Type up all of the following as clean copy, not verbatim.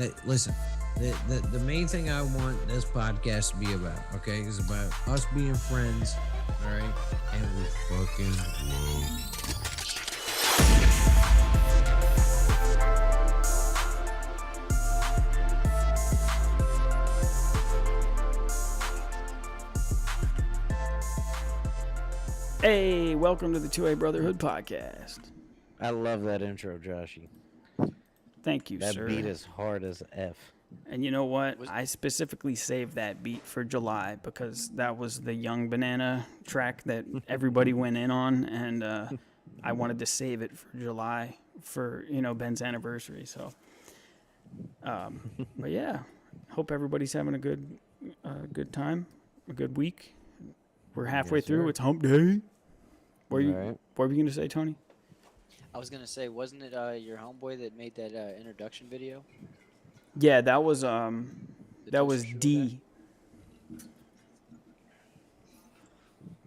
Hey, listen, the main thing I want this podcast to be about, okay, is about us being friends, all right, and we fucking love. Hey, welcome to the 2A Brotherhood podcast. I love that intro, Joshy. Thank you, That sir. beat is hard as F. And you know what? I specifically saved that beat for July because that was the Young Banana track that everybody went in on, and I wanted to save it for July for, Ben's anniversary. So, but yeah, hope everybody's having a good time, a good week. We're halfway Yes, through. sir. It's hump day. What Right. were you going to say, Tony? I was gonna say, wasn't it your homeboy that made that introduction video? Yeah, that was The that was Toaster Strudel D.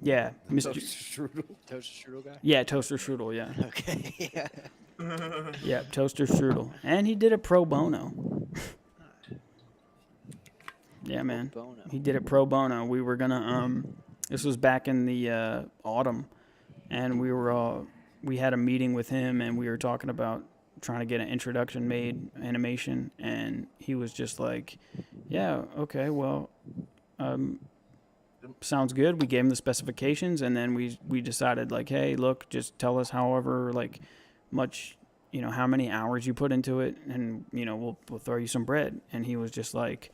Yeah, Mr. Strudel. guy? Toaster Strudel guy? Yeah, Toaster Strudel. Yeah, Okay. Yeah. yeah, Toaster Strudel, and he did it pro bono. Yeah, man, Bono. he did it pro bono. We were gonna this was back in the autumn, and we had a meeting with him, and we were talking about trying to get an introduction made animation, and he was just like, yeah, okay, well, sounds good. We gave him the specifications, and then we decided, like, hey, look, just tell us however much, how many hours you put into it, and we'll throw you some bread. And he was just like,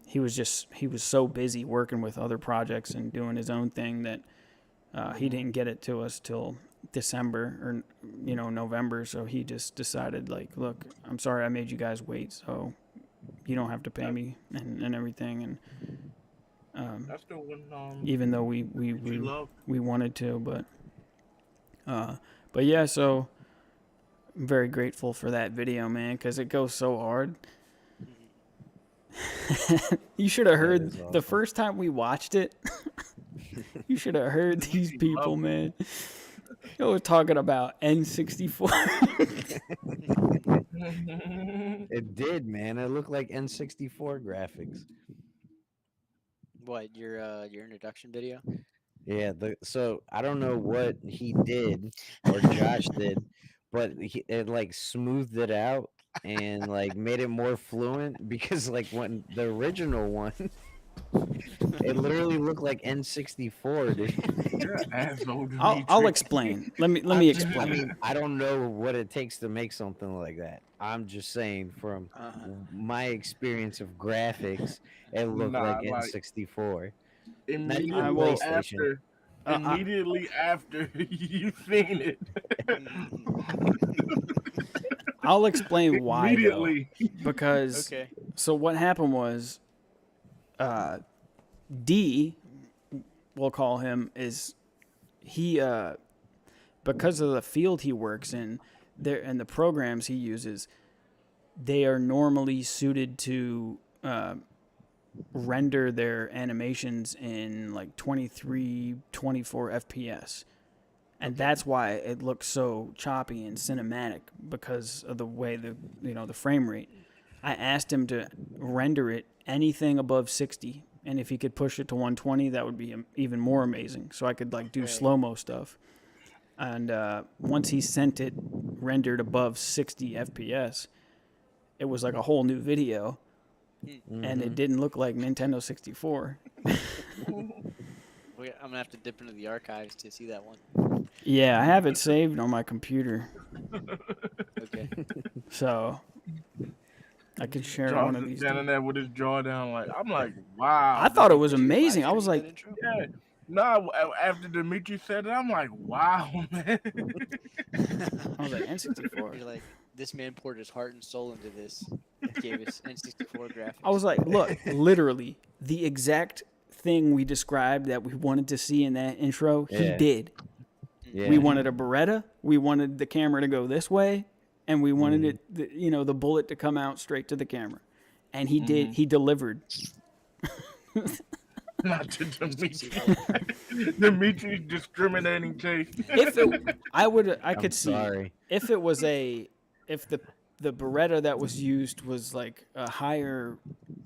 he was so busy working with other projects and doing his own thing that he didn't get it to us till December or November. So he just decided, like, look, I'm sorry I made you guys wait, so you don't have to pay me and everything. And That's the one. even though we wanted to, but yeah, so I'm very grateful for that video, man, because it goes so hard. You should have heard is the awesome. first time we watched it. You should have heard these people, man. They were talking about N64. It did, man. It looked like N64 graphics. What your introduction video? Yeah. So I don't know what he did or Josh did, but it like smoothed it out and like made it more fluent because like when the original one, it literally looked like N64, dude. You're an asshole, I'll Dimitri. explain. Let me I explain. mean, I don't know what it takes to make something like that. I'm just saying from my experience of graphics, it looked Nah, like like- N64. Immediately PlayStation. after you seen it. I'll explain why, though, Immediately. because Okay. so what happened was, D, we'll call him, is he because of the field he works in, there and the programs he uses, they are normally suited to render their animations in like 23, 24 FPS. And that's why it looks so choppy and cinematic, because of the way the frame rate. I asked him to render it anything above 60, and if he could push it to 120, that would be even more amazing. So I could like do Right. slow-mo stuff. And once he sent it rendered above 60 FPS, it was like a whole new video, and it didn't look like Nintendo 64. I'm gonna have to dip into the archives to see that one. Yeah, I have it saved on my computer, Okay. so I could share Josh one of is these. standing there with his jaw down, like I'm like, wow. I thought it was Did you amazing. live I was stream like, that intro? Yeah. No, after Dimitri said it, I'm like, wow, man. I was like N64. You're like, this man poured his heart and soul into this. Gave us N64 graphics. I was like, look, literally the exact thing we described that we wanted to see in that intro, he Yeah. did. Yeah. We wanted a Beretta, we wanted the camera to go this way, and we wanted it, the bullet to come out straight to the camera. And he did. He delivered. Not to Dimitri. Dimitri's discriminating taste. If it, I could I'm see sorry. if it was if the the Beretta that was used was like a higher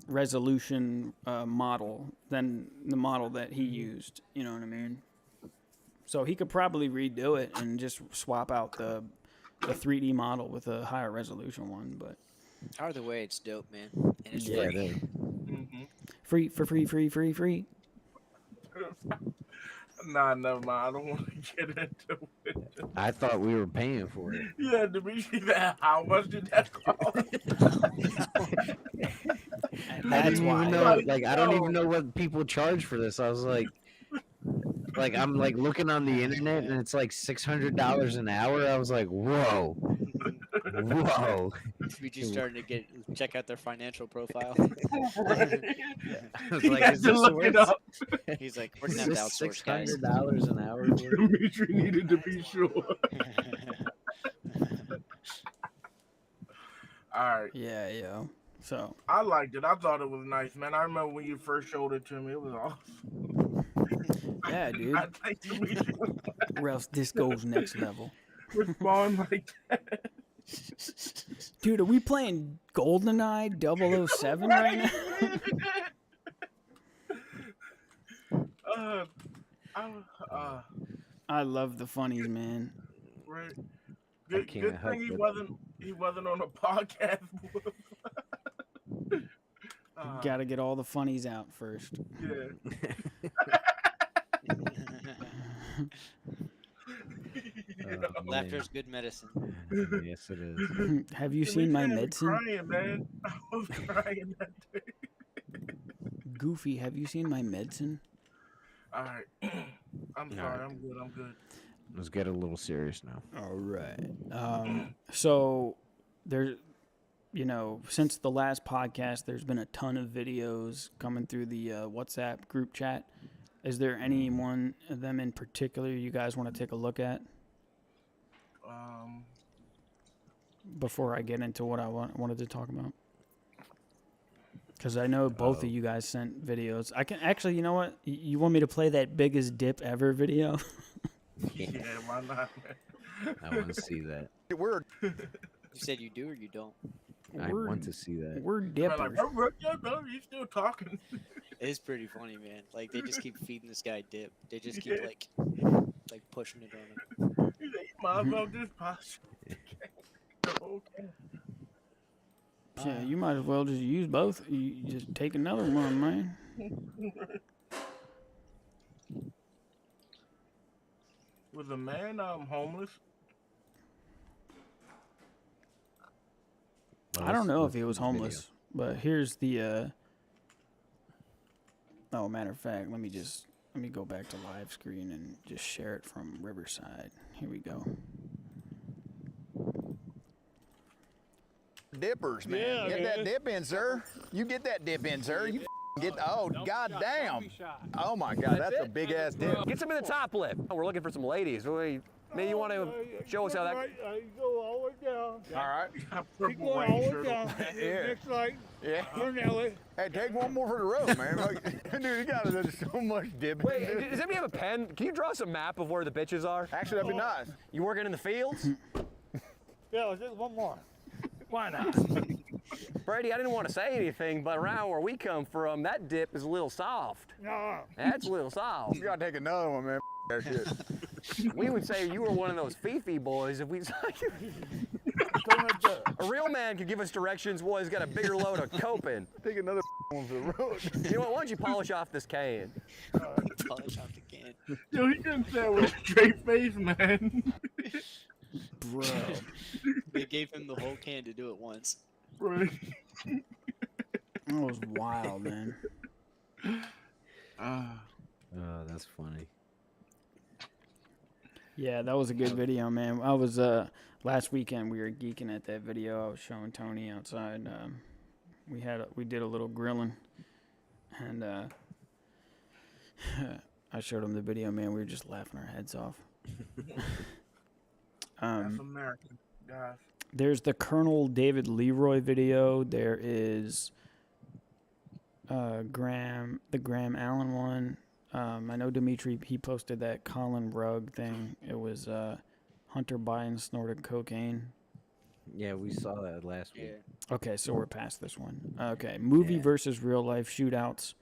resolution model than the model that he used. You know what I mean? So he could probably redo it and just swap out the 3D model with a higher resolution one. But Either way, it's dope, man. And it's Yeah, free. it is. free for free. Nah, never mind. I don't want to get into it. I thought we were paying for it. Yeah, Dimitri, how much did that cost? And I that's didn't why. even know. Like, I don't even know what people charge for this. I was like, I'm like looking on the internet, and it's like $600 an hour. I was like, whoa, whoa. Dimitri's starting to check out their financial profile. I was He like, had is to this look it worth- up. He's like, we're is gonna have to this outsource, guys. $600 an hour? worth? Dimitri needed to be sure. All right. Yeah, yo. So I liked it. I thought it was nice, man. I remember when you first showed it to me. It was awesome. yeah, dude. I think Dimitri would Or else this goes next level. respond like that. Dude, are we playing GoldenEye 007 right now? I love the funnies, man. Right. Good can't help thing it. he wasn't on a podcast. Gotta get all the funnies out first. Yeah. Oh, Laughter's good medicine. man. Yes, it is. Have you seen my Dimitri had me medicine? crying, man. I was crying that day. Goofy, have you seen my medicine? All right. I'm sorry. I'm good. I'm good. Let's get a little serious now. All right. So there's, since the last podcast, there's been a ton of videos coming through the WhatsApp group chat. Is there any one of them in particular you guys want to take a look at before I get into what I wanted to talk about? Because I know both of you guys sent videos. I can actually, you know what? You want me to play that biggest dip ever video? Yeah, why not, man? I want to see that. We're You said you do or you don't? I want to see that. We're I'm dippers. like, no, he's still talking. It's pretty funny, man. Like they just keep feeding this guy dip. They just keep Yeah. like pushing it on him. He's like, you might as well just pass. Okay. Yeah, you might as well just use both. You just take another one, man. Was a man homeless? I don't know if he was homeless, but here's the. Oh, matter of fact, let me go back to live screen and just share it from Riverside. Here we go. dippers, man. Yeah, get that man. dip in, sir. You get that dip in, sir. You get. Oh, goddamn. Oh my God, that's a big ass dip. Get some in the top lip. Oh, we're looking for some ladies. Maybe you want to show us how that. Go all the way down. All right. Keep going all the way down. Yeah. Next light. Yeah. Turn alley. Hey, take one more for the road, man. Look, dude, you got so much dip. Wait, does anybody have a pen? Can you draw us a map of where the bitches are? Actually, that'd be nice. You working in the fields? Yeah, just one more. Why not? Brady, I didn't want to say anything, but around where we come from, that dip is a little soft. No. That's a little soft. You gotta take another one, man. That shit. We would say you were one of those Fifi boys if we. A real man could give us directions while he's got a bigger load of coping. Take another one for the road. You know what? Why don't you polish off this can? Polish off the can. Yo, he couldn't say it with a straight face, man. Bro. They gave him the whole can to do it once. Right. That was wild, man. Oh, that's funny. Yeah, that was a good video, man. I was last weekend we were geeking at that video. I was showing Tony outside. We did a little grilling, and I showed him the video, man. We were just laughing our heads off. That's American, guys. There's the Colonel David Leroy video. There is the Graham Allen one. I know Dimitri, he posted that Colin Rugg thing. It was Hunter Biden snorted cocaine. Yeah, we saw that last week. Yeah. Okay, so we're past this one. Okay, movie Yeah. versus real life shootouts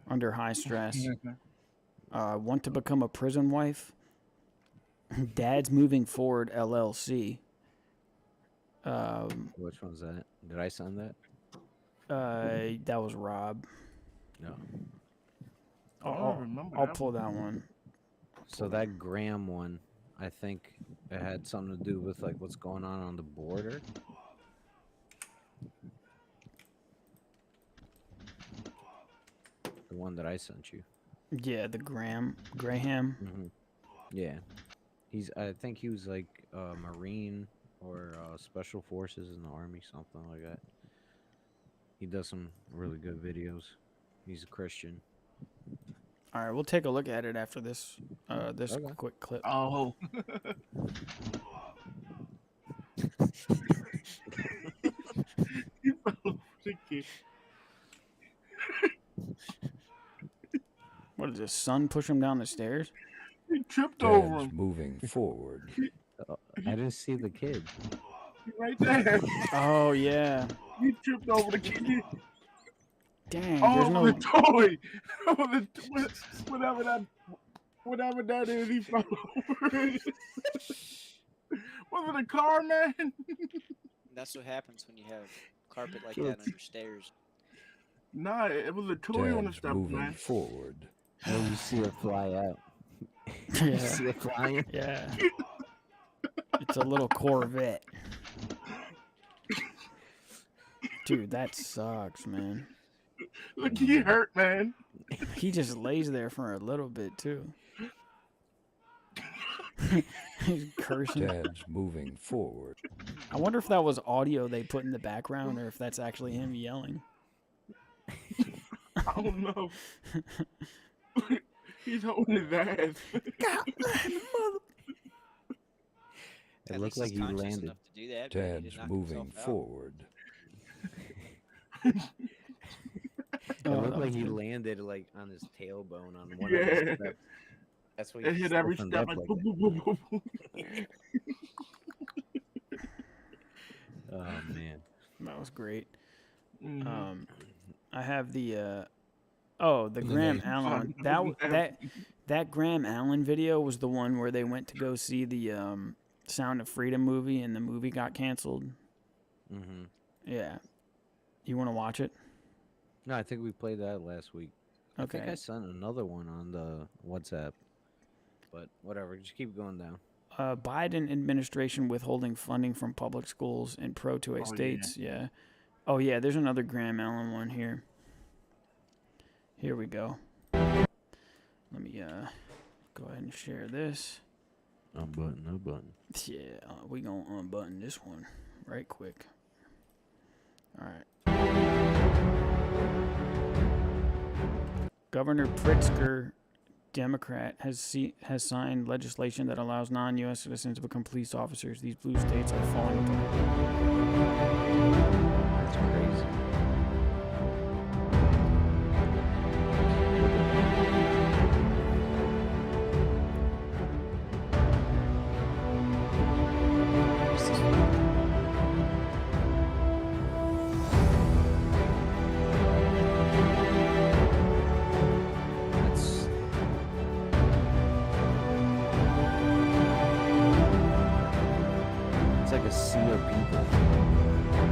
under high stress. Want to become a prison wife? Dad's moving forward. LLC. Which one's that? Did I send that? That was Rob. No. I don't remember I'll that pull that one. So that Graham one, I think it had something to do with like what's going on the border. The one that I sent you. Yeah, the Graham. Yeah. I think he was like a Marine or Special Forces in the Army, something like that. He does some really good videos. He's a Christian. All right, we'll take a look at it after this this Okay. quick clip. Oh. You fell freaky. What is this? Son push him down the stairs? He tripped over him. moving forward. I didn't see the kid. He right there. Oh yeah. He tripped over the kid. Dang, Oh, there's no. the toy. Whatever that is, he fell over it. Was it a car, man? That's what happens when you have carpet like Kids. that under stairs. Nah, it was a toy on the step, man. forward. Oh, you see it fly out. You Yeah. see it flying? Yeah. It's a little Corvette. Dude, that sucks, man. Look, he hurt, man. He just lays there for a little bit too. He's cursing. Dad's moving forward. I wonder if that was audio they put in the background or if that's actually him yelling. I don't know. He's holding his ass. It At looked least like he's he conscious landed. enough to do that, but he did Dad's knock moving himself out. forward. It Oh, looked that like was he good. landed like on his tailbone on one of his Yeah. steps. That's what It hit every stiffened step up like like boop, that. boop, boop, boop, boop. Oh man. That was great. Mhm. I have the the Graham Allen. That Graham Allen video was the one where they went to go see the Sound of Freedom movie and the movie got canceled. Mm-hmm. Yeah. You want to watch it? No, I think we played that last week. I think Okay. I sent another one on the WhatsApp. But whatever, just keep going down. Biden administration withholding funding from public schools in pro-2A yeah. states. Yeah. Oh, yeah, there's another Graham Allen one here. Here we go. Let me go ahead and share this. Unbutton. Yeah, we gonna unbutton this one right quick. All right. Governor Pritzker, Democrat, has signed legislation that allows non-U.S. citizens to become police officers. These blue states are falling apart. That's crazy. That's it's like a sea of people.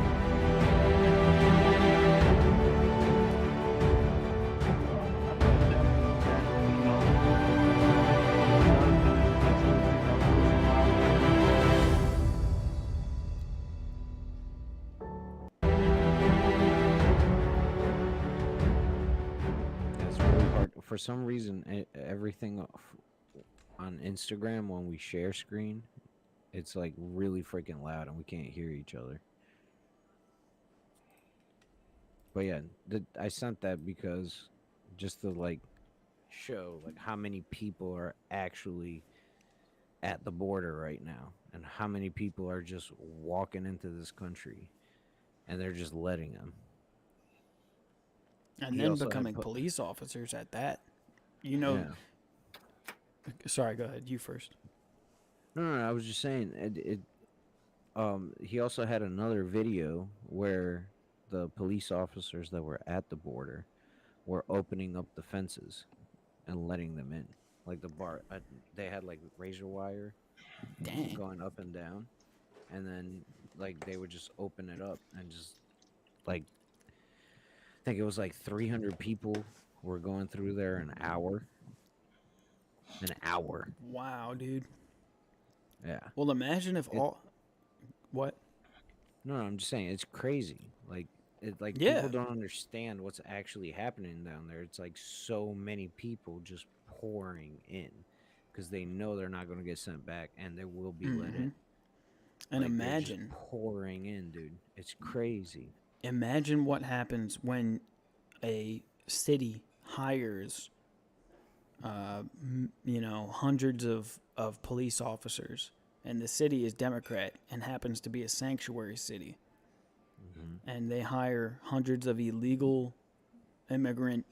It's really hard. For some reason, everything on Instagram when we share screen, it's like really freaking loud and we can't hear each other. But yeah, I sent that because just to like show like how many people are actually at the border right now and how many people are just walking into this country and they're just letting them. And He then also had becoming put- police officers at that. You know. Yeah. Sorry, go ahead. You first. No, I was just saying he also had another video where the police officers that were at the border were opening up the fences and letting them in. Like the bar, they had like razor wire Dang. going up and down, and then like they would just open it up and just like I think it was like 300 people were going through there an hour. An hour. Wow, dude. Yeah. Well, imagine if all. What? No, I'm just saying it's crazy. Like Yeah. people don't understand what's actually happening down there. It's like so many people just pouring in because they know they're not going to get sent back and they will be let in. And Like, they're just imagine. pouring in, dude. It's crazy. Imagine what happens when a city hires, hundreds of police officers, and the city is Democrat and happens to be a sanctuary city, and they hire hundreds of illegal immigrant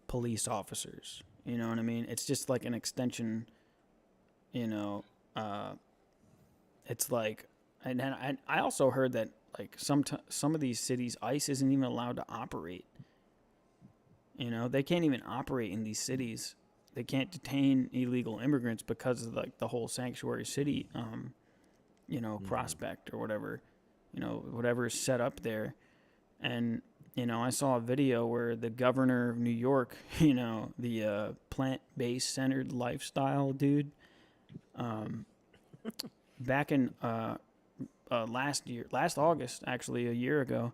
police officers. You know what I mean? It's just like an extension. It's like, and I also heard that like some of these cities, ICE isn't even allowed to operate. They can't even operate in these cities. They can't detain illegal immigrants because of like the whole sanctuary city, prospect or whatever, whatever is set up there. And, I saw a video where the governor of New York, the plant-based centered lifestyle dude, back in last August, actually a year ago,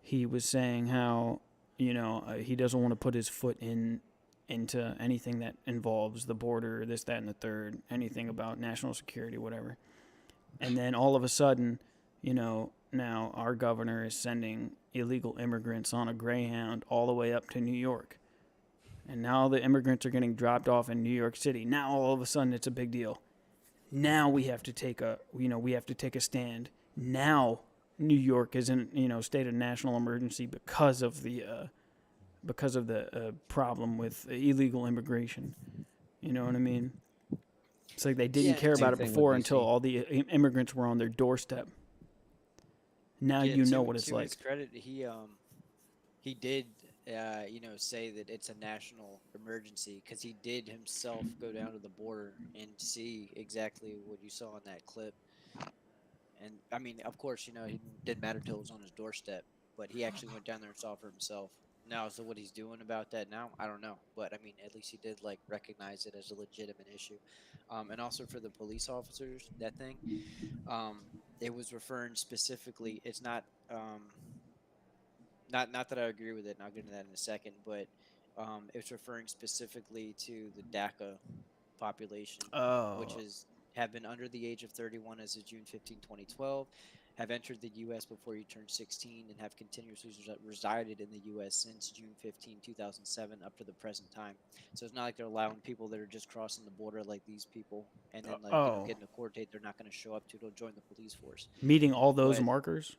he was saying how, he doesn't want to put his foot into anything that involves the border, this, that, and the third, anything about national security, whatever. And then all of a sudden, now our governor is sending illegal immigrants on a Greyhound all the way up to New York. And now the immigrants are getting dropped off in New York City. Now all of a sudden it's a big deal. Now we have to take a stand. Now New York is in, state of national emergency because of the problem with illegal immigration. You know what I mean? It's like they didn't care about it before until all the immigrants were on their doorstep. Now to, what it's to like. His credit, he did say that it's a national emergency because he did himself go down to the border and see exactly what you saw in that clip. And I mean, of course, it didn't matter till it was on his doorstep, but he actually went down there and saw for himself. Now, so what he's doing about that now, I don't know. But, I mean, at least he did, like, recognize it as a legitimate issue. And also for the police officers, that thing, it was referring specifically, it's not, not that I agree with it, and I'll get into that in a second, but it's referring specifically to the DACA population, which have been under the age of 31 as of June 15, 2012, have entered the U.S. before you turn 16, and have continuously resided in the U.S. since June 15, 2007, up to the present time. So it's not like they're allowing people that are just crossing the border like these people, and then getting a court date they're not going to show up to. They'll join the police force. Meeting all those markers?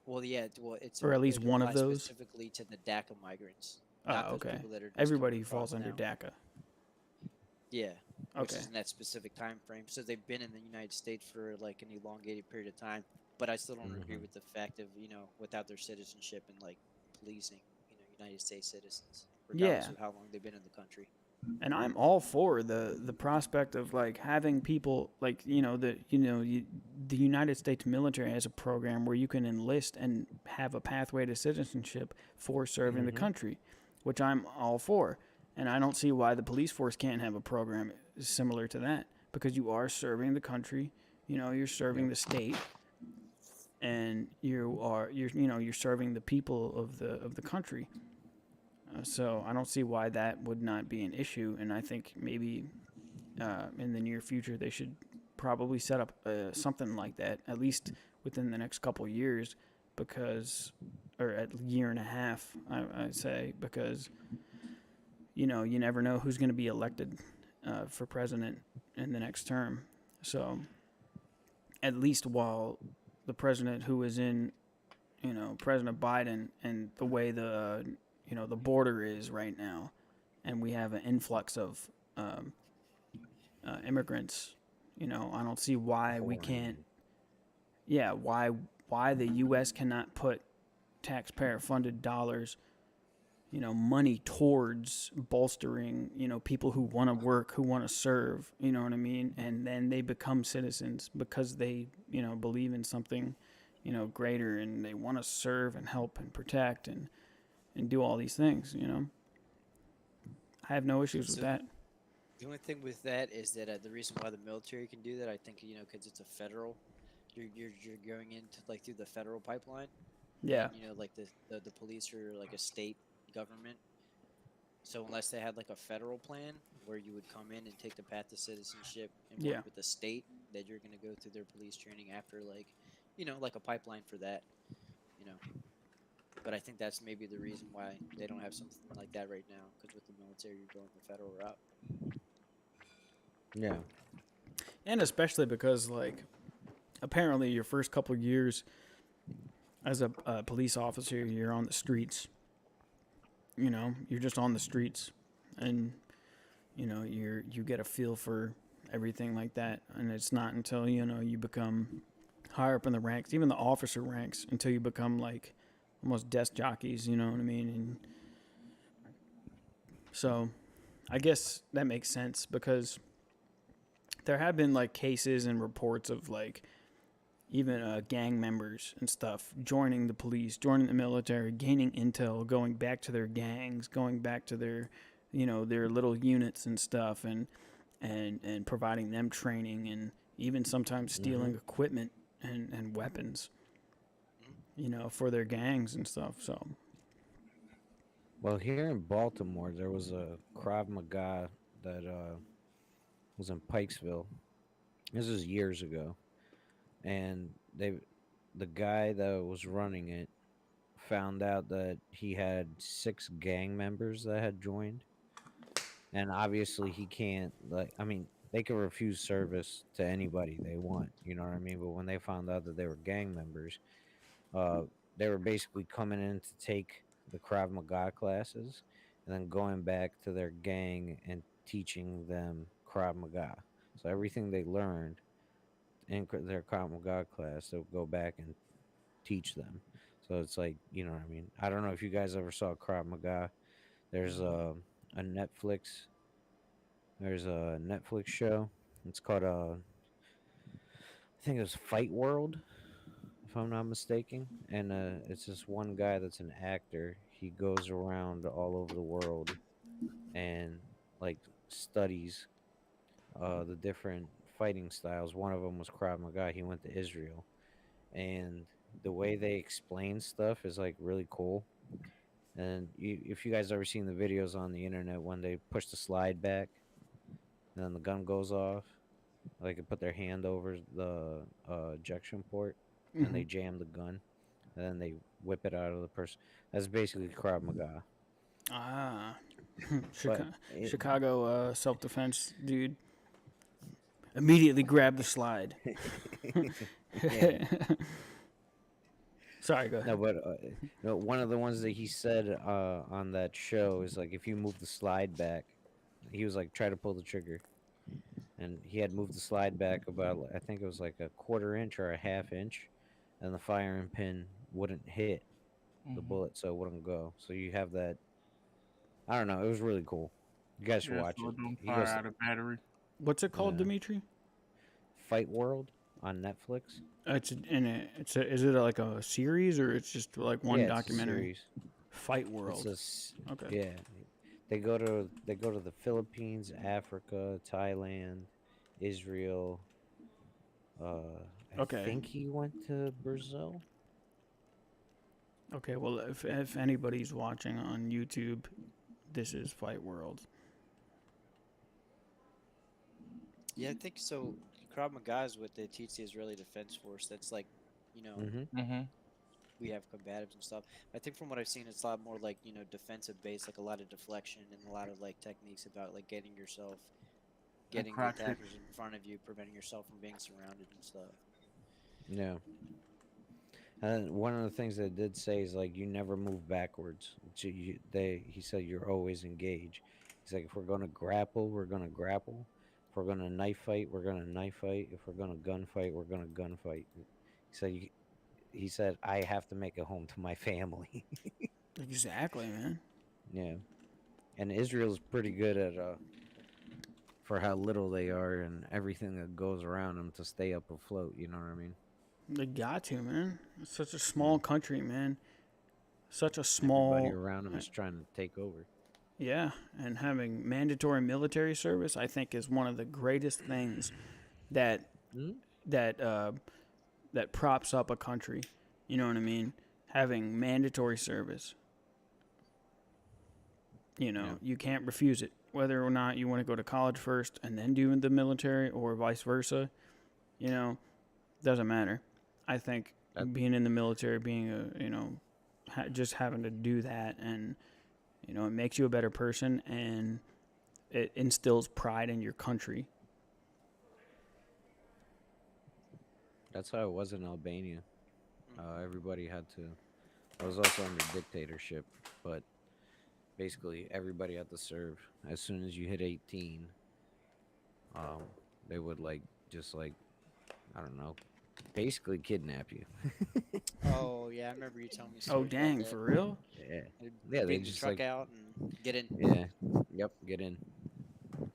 Well, yeah. Well, it's or at least one of those? Specifically to the DACA migrants. Okay. Everybody falls under DACA. Yeah. Which is in that specific time frame. So they've been in the United States for like an elongated period of time. But I still don't agree with the fact of, without their citizenship and like policing, United States citizens, regardless of how long they've been in the country. And I'm all for the prospect of like having people like, the United States military has a program where you can enlist and have a pathway to citizenship for serving the country, which I'm all for. And I don't see why the police force can't have a program similar to that, because you are serving the country, you're serving the state, and you're serving the people of the country. So I don't see why that would not be an issue. And I think maybe in the near future they should probably set up something like that, at least within the next couple of years, or at a year and a half, I'd say, because you never know who's going to be elected for president in the next term. So at least while the president who is in, President Biden, and the way the border is right now, and we have an influx of immigrants, I don't see why we can't yeah, why the U.S. cannot put taxpayer-funded dollars, money towards bolstering, people who want to work, who want to serve, you know what I mean? And then they become citizens because they, believe in something, greater, and they want to serve and help and protect and do all these things, I have no issues with So that. the only thing with that is that the reason why the military can do that, I think, because it's a federal, you're going into like through the federal pipeline. Yeah. And, like the police are like a state government. So unless they had like a federal plan where you would come in and take the path to citizenship and work Yeah. with the state, that you're gonna go through their police training after like, like a pipeline for that, you know. But I think that's maybe the reason why they don't have something like that right now, because with the military, you're going the federal route. Yeah. And especially because, like, apparently your first couple of years as a police officer, you're on the streets. You're just on the streets, and you get a feel for everything like that. And it's not until you become higher up in the ranks, even the officer ranks, until you become like almost desk jockeys. You know what I mean? And so, I guess that makes sense because there have been like cases and reports of like even gang members and stuff joining the police, joining the military, gaining intel, going back to their gangs, going back to their, their little units and stuff, and providing them training, and even sometimes stealing equipment and weapons, for their gangs and stuff. So, Well, here in Baltimore, there was a Krav Maga that was in Pikesville. This is years ago, and the guy that was running it found out that he had 6 gang members that had joined, and obviously he can't, like, I mean, they can refuse service to anybody they want, you know what I mean? But when they found out that they were gang members, uh, they were basically coming in to take the Krav Maga classes and then going back to their gang and teaching them Krav Maga. So everything they learned in their Krav Maga class, they'll go back and teach them. So it's like, you know what I mean? I don't know if you guys ever saw Krav Maga. There's a Netflix. There's a Netflix show. It's called I think it was Fight World, if I'm not mistaken. And it's this one guy that's an actor. He goes around all over the world and like studies the different fighting styles. One of them was Krav Maga. He went to Israel, and the way they explain stuff is like really cool. And if you guys ever seen the videos on the internet when they push the slide back, and then the gun goes off, they can put their hand over the ejection port, and they jam the gun, and then they whip it out of the person. That's basically Krav Maga. Chicago self-defense dude immediately grabbed the slide. Sorry, go ahead. No, but no, one of the ones that he said on that show is like, if you move the slide back, he was like, try to pull the trigger, and he had moved the slide back about, I think it was like a quarter inch or a half inch, and the firing pin wouldn't hit the bullet, so it wouldn't go. So you have that. I don't know. It was really cool. You guys should watch so it. don't He fire goes, out a battery. What's it called, Yeah. Dimitri? Fight World on Netflix. Is it like a series, or it's just like one Yeah, it's a documentary? series. Fight World. Okay. Yeah, they go to the Philippines, Africa, Thailand, Israel. I Okay. think he went to Brazil. Okay, well, if anybody's watching on YouTube, this is Fight World. Yeah, I think so. Krav Maga is what they teach the Israeli Defense Force. That's like, we have combatives and stuff. I think from what I've seen, it's a lot more like, defensive based, like a lot of deflection and a lot of like techniques about like getting the attackers in front of you, preventing yourself from being surrounded and stuff. Yeah. And one of the things they did say is like, you never move backwards. He said you're always engaged. He's like, if we're gonna grapple, we're gonna grapple. If we're gonna knife fight, we're gonna knife fight. If we're gonna gunfight, we're gonna gunfight. He So he said, I have to make a home to my family. Exactly, man. Yeah. And Israel's pretty good at for how little they are and everything that goes around them to stay up afloat. You know what I mean? They got to, man. It's such a small country, man. Such a Everybody small. around them is trying to take over. Yeah, and having mandatory military service, I think, is one of the greatest things that that props up a country. You know what I mean? Having mandatory service. You know, Yeah. you can't refuse it. Whether or not you want to go to college first and then do the military, or vice versa, you know, doesn't matter. I think being in the military, being just having to do that, and it makes you a better person, and it instills pride in your country. That's how it was in Albania. Everybody had to. I was also under dictatorship, but basically everybody had to serve. As soon as you hit 18, they would I don't know, basically kidnap you. Oh yeah, I remember you telling me. Oh stories about dang, that. for real? Yeah. They'd Yeah, they bring the just truck like out and get in. yeah, yep, get in.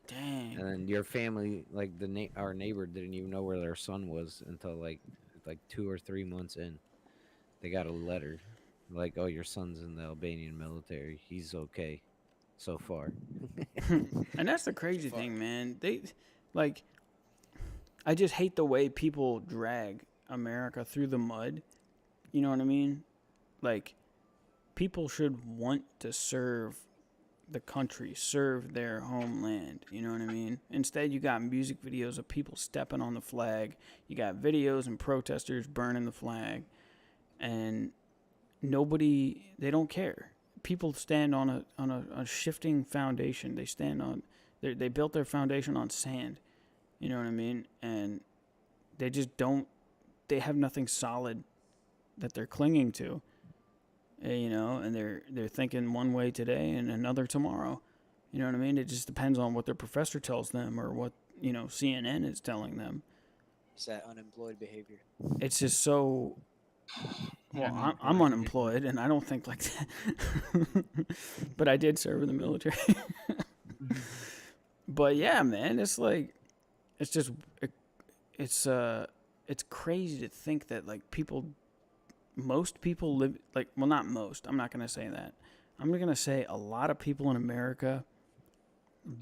Dang. And then your family, like our neighbor, didn't even know where their son was until like 2 or 3 months in. They got a letter, like, "Oh, your son's in the Albanian military. He's okay, so far." And that's the crazy thing, man. I just hate the way people drag America through the mud. You know what I mean? Like, people should want to serve the country, serve their homeland. You know what I mean? Instead, you got music videos of people stepping on the flag. You got videos and protesters burning the flag, and they don't care. People stand on a shifting foundation. They built their foundation on sand. You know what I mean? And they just don't. They have nothing solid that they're clinging to. And they're thinking one way today and another tomorrow. You know what I mean? It just depends on what their professor tells them, or what CNN is telling them. It's that unemployed behavior. It's just so. Well, I'm unemployed, and I don't think like that. But I did serve in the military. But yeah, man, it's like, it's crazy to think that like most people live like, well, not most. I'm not gonna say that. I'm gonna say a lot of people in America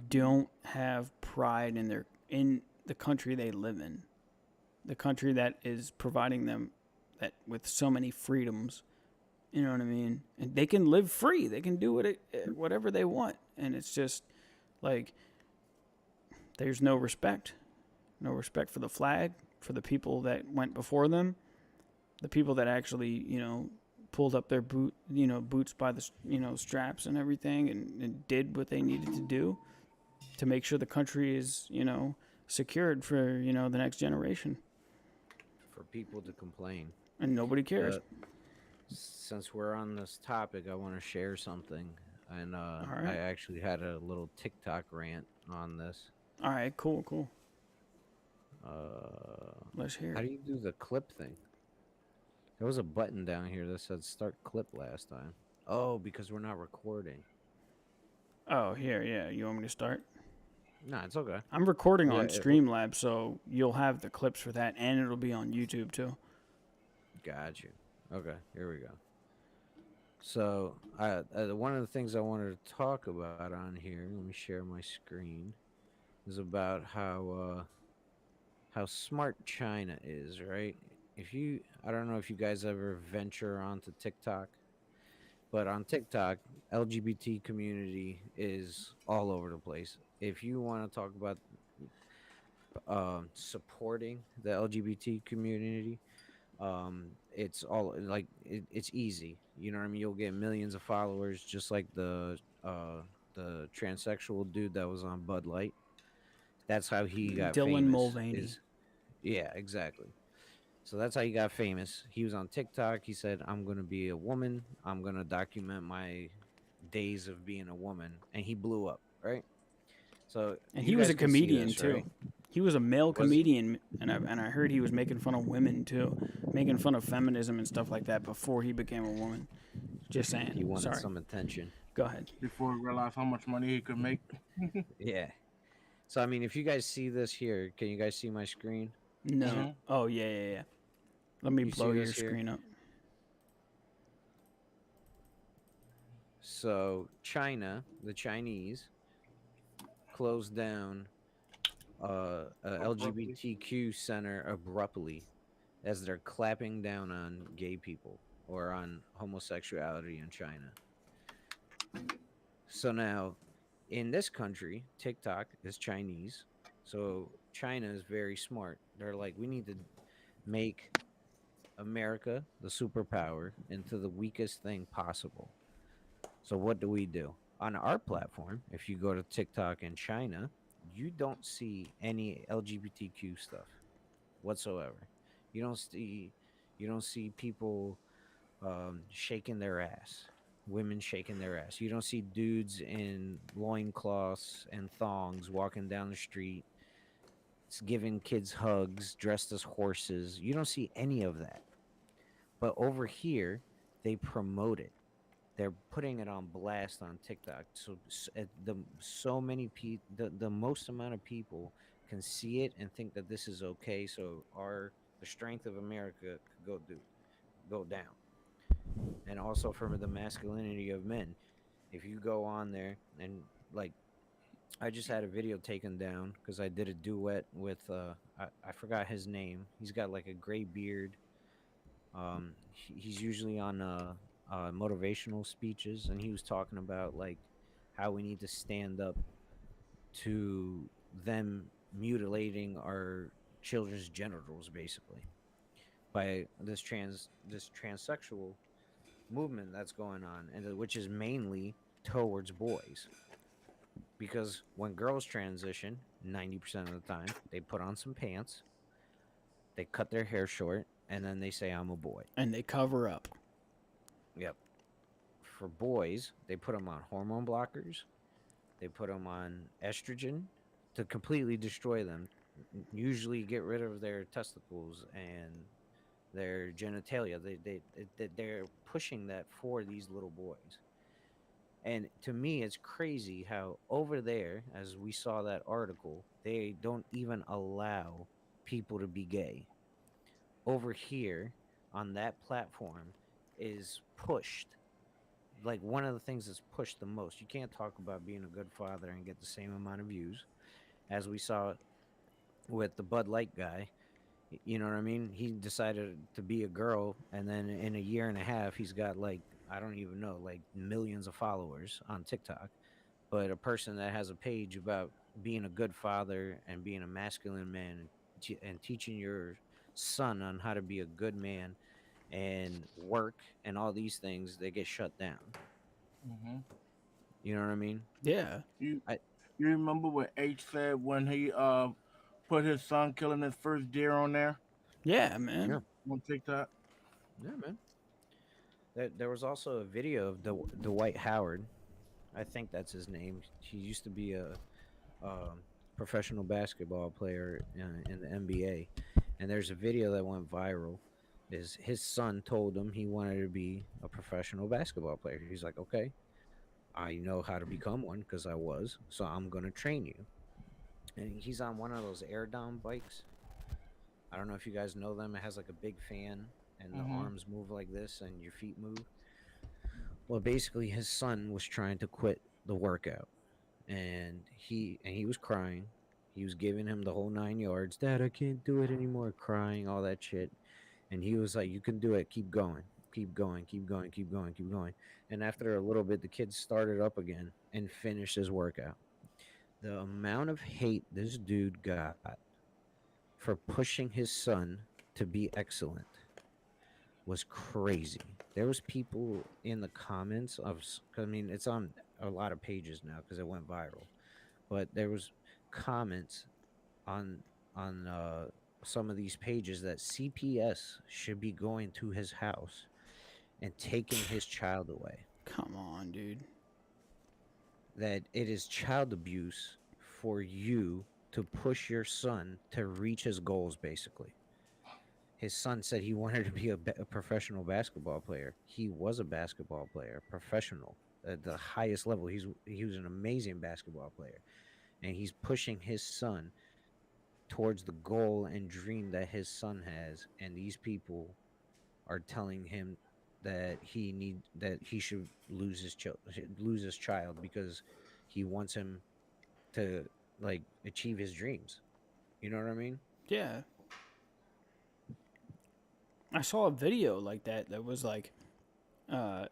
don't have pride in the country they live in, the country that is providing them that with so many freedoms. You know what I mean? And they can live free. They can do whatever they want. And it's just like, there's no respect for the flag, for the people that went before them, the people that actually, pulled up their boots by the, straps and everything, and did what they needed to do to make sure the country is, secured for, the next generation. For people to complain. And nobody cares. Since we're on this topic, I want to share something. And right. I actually had a little TikTok rant on this. All right, cool. Let's hear How it. do you do the clip thing? There was a button down here that said start clip last time. Oh, because we're not recording. Oh, here, yeah. You want me to start? Nah, it's okay. I'm recording Yeah, on Streamlabs, so you'll have the clips for that, and it'll be on YouTube too. Got you. Okay, here we go. So, one of the things I wanted to talk about on here, let me share my screen, is about how smart China is, right? I don't know if you guys ever venture onto TikTok, but on TikTok, LGBT community is all over the place. If you want to talk about supporting the LGBT community, it's all like it's easy. You know what I mean? You'll get millions of followers, just like the transsexual dude that was on Bud Light. That's how he got Dylan famous. Mulvaney. Yeah, exactly. So that's how he got famous. He was on TikTok. He said, "I'm gonna be a woman. I'm gonna document my days of being a woman," and he blew up, right? So And you he was guys a can see comedian this, too. right? He was a male comedian, and I heard he was making fun of women too, making fun of feminism and stuff like that before he became a woman. Just saying. He wanted Sorry. some attention. Go ahead. Before he realized how much money he could make. Yeah. So I mean, if you guys see this here, can you guys see my screen? No. Mhm. Oh yeah. Let me You blow see your this here? screen up. So China, the Chinese, closed down a LGBTQ center abruptly, as they're clapping down on gay people or on homosexuality in China. So now, in this country, TikTok is Chinese. So China is very smart. They're like, we need to make America, the superpower, into the weakest thing possible. So what do? On our platform, if you go to TikTok in China, you don't see any LGBTQ stuff whatsoever. You don't see people shaking their ass, women shaking their ass. You don't see dudes in loincloths and thongs walking down the street, giving kids hugs, dressed as horses. You don't see any of that. But over here, they promote it. They're putting it on blast on TikTok. So many people, the most amount of people can see it and think that this is okay. So the strength of America could go down. And also for the masculinity of men. If you go on there and like, I just had a video taken down because I did a duet with I forgot his name. He's got like a gray beard. He's usually on motivational speeches, and he was talking about like how we need to stand up to them mutilating our children's genitals, basically, by this transsexual movement that's going on, and which is mainly towards boys. Because when girls transition, 90% of the time, they put on some pants, they cut their hair short, and then they say, I'm a boy. And they cover up. Yep. For boys, they put them on hormone blockers. They put them on estrogen to completely destroy them. Usually get rid of their testicles and their genitalia. They're pushing that for these little boys. And to me, it's crazy how over there, as we saw that article, they don't even allow people to be gay. Over here, on that platform, is pushed. Like one of the things that's pushed the most. You can't talk about being a good father and get the same amount of views, as we saw with the Bud Light guy. You know what I mean? He decided to be a girl, and then in a year and a half, he's got like, I don't even know, like millions of followers on TikTok. But a person that has a page about being a good father and being a masculine man and teaching your son on how to be a good man and work and all these things, they get shut down. Mm-hmm. You know what I mean? Yeah. You remember what H said when he put his son killing his first deer on there Yeah, man. Yeah. on TikTok? Yeah, man. There was also a video of Dwight Howard. I think that's his name. He used to be a professional basketball player in the NBA. And there's a video that went viral. His son told him he wanted to be a professional basketball player. He's like, okay, I know how to become one because I was, so I'm going to train you. And he's on one of those air down bikes. I don't know if you guys know them. It has like a big fan, and the arms move like this, and your feet move. Well, basically, his son was trying to quit the workout, and he was crying. He was giving him the whole 9 yards. Dad, I can't do it anymore. Crying, all that shit. And he was like, you can do it. Keep going. Keep going. Keep going. Keep going. Keep going. And after a little bit, the kid started up again and finished his workout. The amount of hate this dude got for pushing his son to be excellent was crazy. There was people in the comments I mean, it's on a lot of pages now because it went viral. But there was comments on some of these pages that CPS should be going to his house and taking his child away. Come on, dude. That it is child abuse for you to push your son to reach his goals, basically. His son said he wanted to be a professional basketball player. He was a basketball player, professional at the highest level. He was an amazing basketball player, and he's pushing his son towards the goal and dream that his son has. And these people are telling him that he should lose his child because he wants him to like achieve his dreams. You know what I mean? Yeah. I saw a video like that was like, I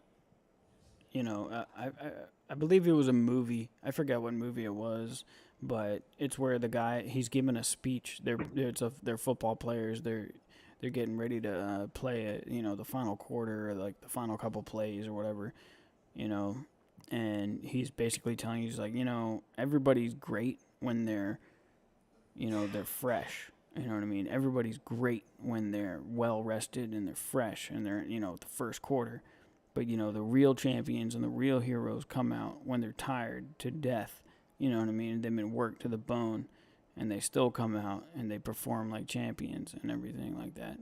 believe it was a movie. I forget what movie it was, but it's where the guy, he's giving a speech. They're football players. They're getting ready to play the final quarter or like the final couple plays or whatever, and he's basically telling you, he's like, everybody's great when they're fresh. You know what I mean? Everybody's great when they're well rested and they're fresh and they're, the first quarter. But, the real champions and the real heroes come out when they're tired to death. You know what I mean? They've been worked to the bone and they still come out and they perform like champions and everything like that.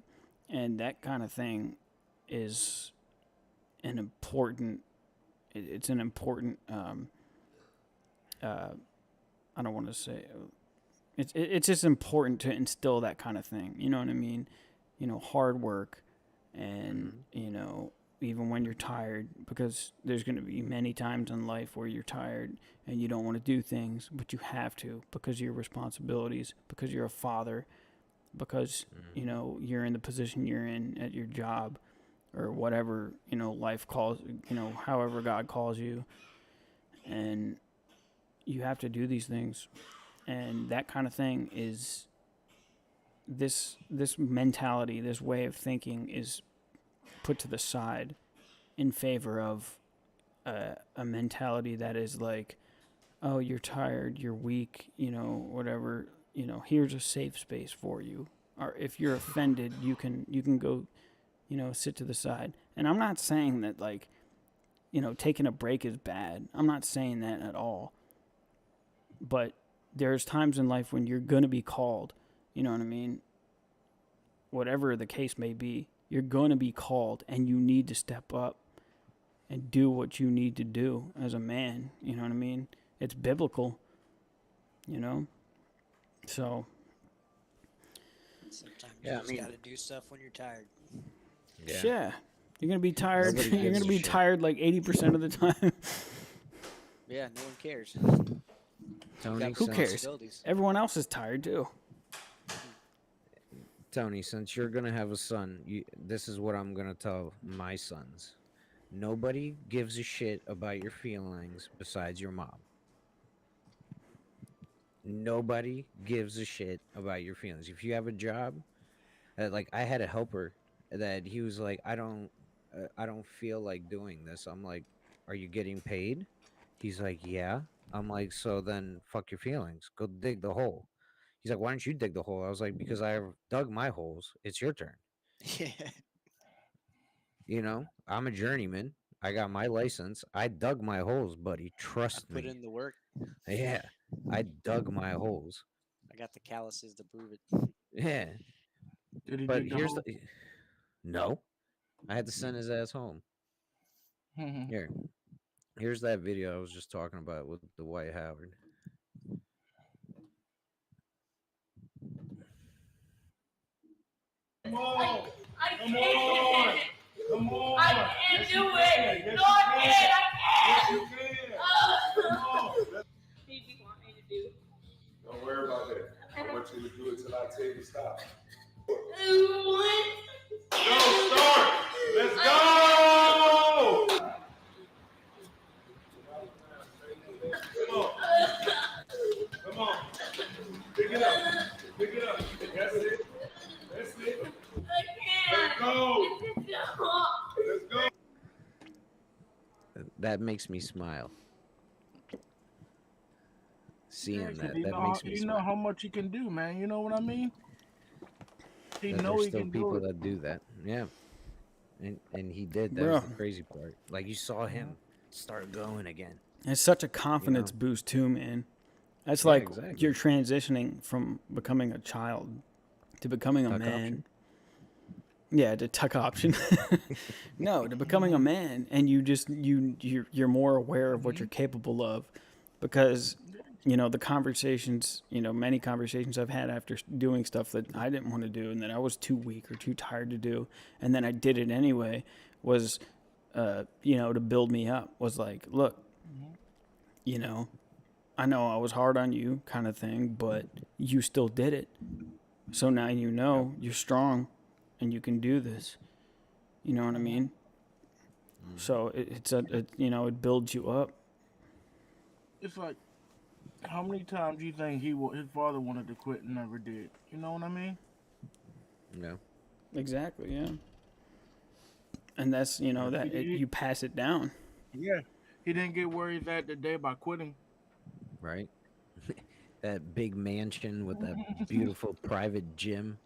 And that kind of thing is an important, I don't want to say, it's just important to instill that kind of thing. You know what I mean? Hard work and, even when you're tired, because there's going to be many times in life where you're tired and you don't want to do things, but you have to because of your responsibilities, because you're a father, because, you're in the position you're in at your job or whatever, life calls, however God calls you. And you have to do these things. And that kind of thing is this mentality, this way of thinking is put to the side in favor of a mentality that is like, oh, you're tired, you're weak, whatever, here's a safe space for you. Or if you're offended, you can go, sit to the side. And I'm not saying that like, taking a break is bad. I'm not saying that at all. But there's times in life when you're going to be called, you know what I mean? Whatever the case may be, you're going to be called and you need to step up and do what you need to do as a man, you know what I mean? It's biblical, So. Sometimes you just got to do stuff when you're tired. Yeah. You're going to be tired. You're going to be tired like 80% of the time. Yeah, no one cares. Tony, who cares? Everyone else is tired too. Tony, since you're gonna have a son, this is what I'm gonna tell my sons. Nobody gives a shit about your feelings besides your mom. Nobody gives a shit about your feelings. If you have a job, like I had a helper that he was like, I don't feel like doing this. I'm like, are you getting paid? He's like, yeah. I'm like, so then fuck your feelings. Go dig the hole. He's like, why don't you dig the hole? I was like, because I dug my holes. It's your turn. Yeah. I'm a journeyman. I got my license. I dug my holes, buddy. Trust me. Put in the work. Yeah. I dug my holes. I got the calluses to prove it. Yeah. Did he But dig the here's hole? No. I had to send his ass home. Here. Here's that video I was just talking about with the Dwight Howard. Come on. Come on. Come on. I can't do it. No, I can't. I can't. Come on. What do you want me to do? Don't worry about that. I want you to do it till I tell you to stop. Go, start. Let's go. Come on. Come on. Pick it up. Pick it up. That's it. That's it. I can't. Let's go. Let's go. That makes me smile. Seeing Yeah, 'cause that you makes me know smile. how much he can do, man. You know what I mean? He That know there's he still can do people it. that do that. Yeah. And he did. That Bro. was the crazy part. Like you saw him start going again. It's such a confidence boost too, man. That's Yeah, like exactly. you're transitioning from becoming a child to becoming a Tuck man. option. Yeah, the tuck option. No, to becoming a man, and you're more aware of what you're capable of, because the conversations, many conversations I've had after doing stuff that I didn't want to do and that I was too weak or too tired to do, and then I did it anyway, was to build me up. Was like, look, I know I was hard on you, kind of thing, but you still did it. So now you're strong, and you can do this. You know what I mean? So it builds you up. It's like, how many times you think his father wanted to quit and never did? You know what I mean? No. Exactly, yeah. And that's you pass it down. Yeah. He didn't get where he's at today by quitting. Right. That big mansion with that beautiful private gym.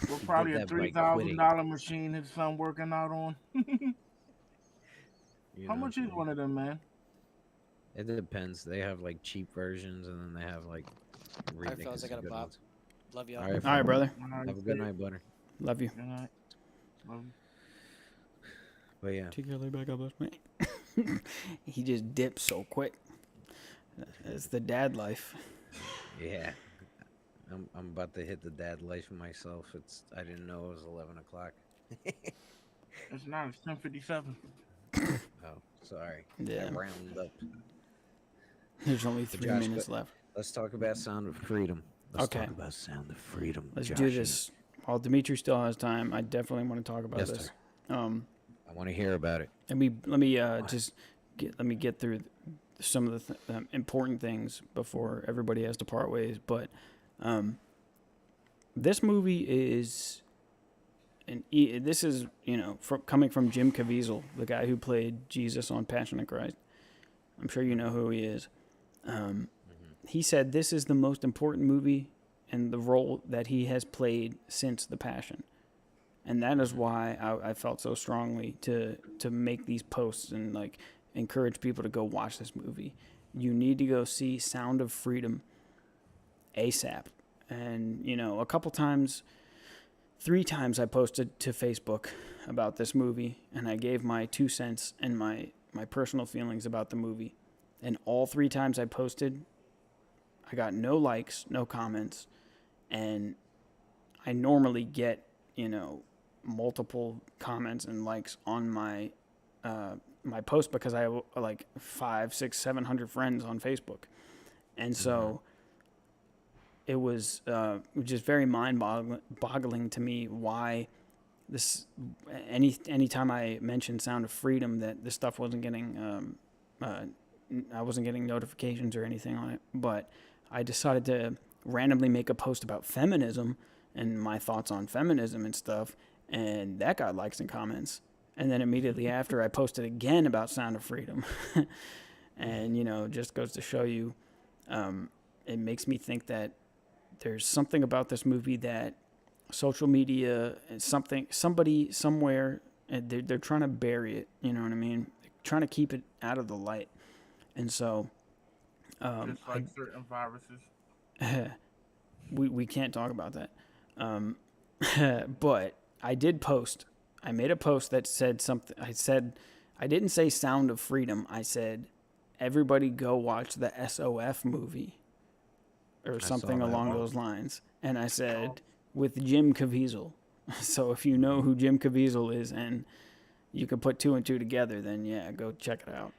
Well, He probably did a that by quitting. $3,000 machine his son working out on. You How know, much is one of them, man? It depends. They have like cheap versions, and then they have like All right, fellas, I ridiculous got a good bop. ones. Love y'all. All right, All right, brother. Have a good night, butter. Love you. Good night. Love you. But yeah, Take care, back up, man. He just dips so quick. It's the dad life. yeah. I'm about to hit the dad life myself. I didn't know it was 11 o'clock. It's not. It's 10:57. Oh, sorry. Yeah. I rounded up. There's only But 3 Josh, minutes left. Let's talk about Sound of Freedom. Let's Okay. talk about Sound of Freedom. Let's Josh. do this. While Dimitri still has time, I definitely want to talk about Yes, this. sir. I want to hear about it. let me get through some of the important things before everybody has to part ways. But this movie is this is coming from Jim Caviezel, the guy who played Jesus on Passion of Christ. I'm sure you know who he is. He said this is the most important movie and the role that he has played since The Passion. And that is why I felt so strongly to make these posts and like encourage people to go watch this movie. You need to go see Sound of Freedom ASAP. And, a couple times, 3 times I posted to Facebook about this movie, and I gave my 2 cents and my personal feelings about the movie. And all 3 times I posted, I got no likes, no comments, and I normally get, multiple comments and likes on my my post because I have like 500, 600, 700 friends on Facebook. And so it was just very mind-boggling to me why this anytime I mentioned Sound of Freedom that this stuff wasn't getting I wasn't getting notifications or anything on it. But I decided to randomly make a post about feminism and my thoughts on feminism and stuff, and that got likes and comments. And then immediately after, I posted again about Sound of Freedom. And, just goes to show you, it makes me think that there's something about this movie that social media and somebody somewhere, and they're trying to bury it. You know what I mean? They're trying to keep it out of the light. And so, Just like certain viruses. we can't talk about that. But I did post. I made a post that said something. I didn't say Sound of Freedom. I said, everybody go watch the SOF movie or something along those lines. And I said, with Jim Caviezel. So if you know who Jim Caviezel is and you can put 2 and 2 together, then yeah, go check it out.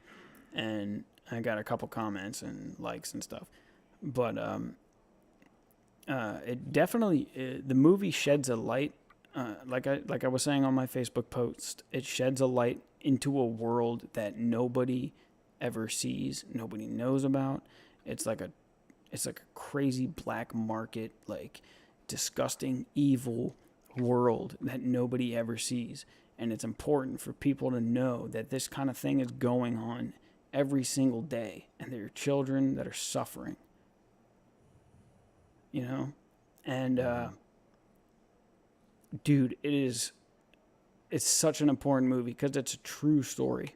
And I got a couple comments and likes and stuff. But it definitely the movie sheds a light. Like I was saying on my Facebook post, it sheds a light into a world that nobody ever sees, nobody knows about. It's like a crazy black market, like disgusting, evil world that nobody ever sees. And it's important for people to know that this kind of thing is going on every single day, and there are children that are suffering. And dude, it's such an important movie because it's a true story.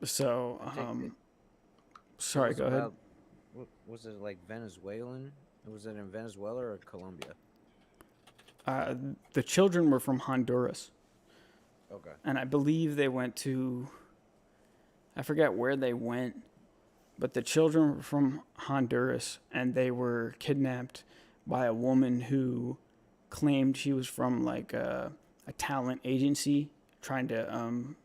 So Sorry, was go ahead. about- Was it like Venezuelan? Was it in Venezuela or Colombia? The children were from Honduras, Okay. and I believe they went to, I forget where they went, but the children were from Honduras, and they were kidnapped by a woman who claimed she was from like a talent agency trying to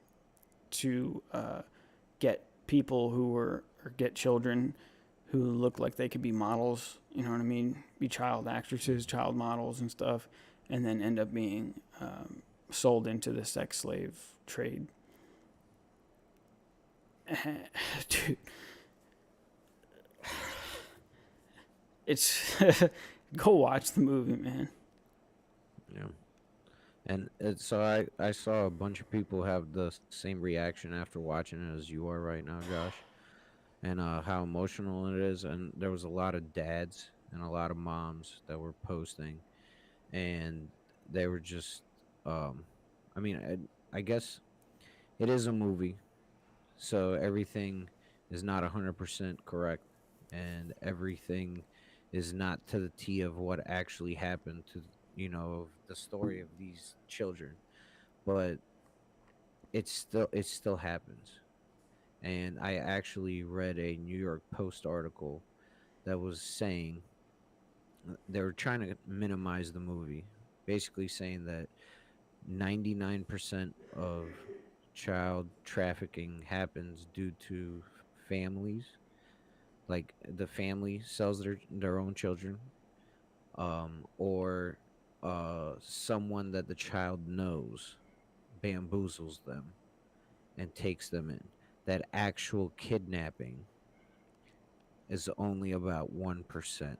get people who were, or get children who looked like they could be models, you know what I mean? Be child actresses, child models and stuff, and then end up being sold into the sex slave trade. Dude. It's go watch the movie, man. Yeah. And so I saw a bunch of people have the same reaction after watching it as you are right now, Josh. And how emotional it is. And there was a lot of dads and a lot of moms that were posting. And they were just, I mean, I guess it is a movie. So everything is not 100% correct. And everything is not to the T of what actually happened to, the story of these children. But it still happens. And I actually read a New York Post article that was saying they were trying to minimize the movie, basically saying that 99% of child trafficking happens due to families, like the family sells their own children, or someone that the child knows bamboozles them and takes them in. That actual kidnapping is only about 1%.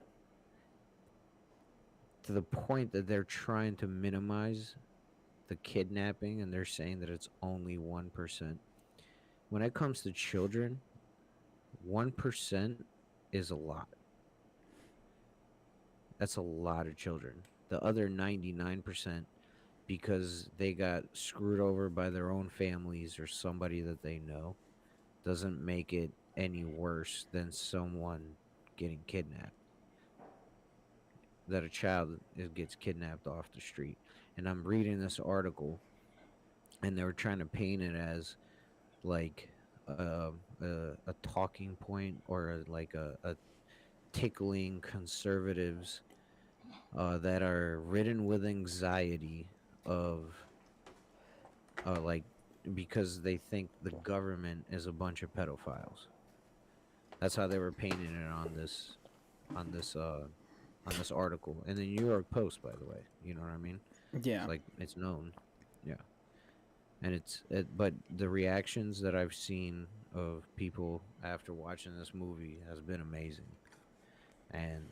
To the point that they're trying to minimize the kidnapping and they're saying that it's only 1%. When it comes to children, 1% is a lot. That's a lot of children. The other 99%, because they got screwed over by their own families or somebody that they know, doesn't make it any worse than someone getting kidnapped. That a child gets kidnapped off the street. And I'm reading this article, and they were trying to paint it as like a talking point or like a tickling conservatives that are ridden with anxiety of like because they think the government is a bunch of pedophiles. That's how they were painting it on this article in the New York Post, by the way. You know what I mean? Yeah. Like it's known. Yeah. And but the reactions that I've seen of people after watching this movie has been amazing. And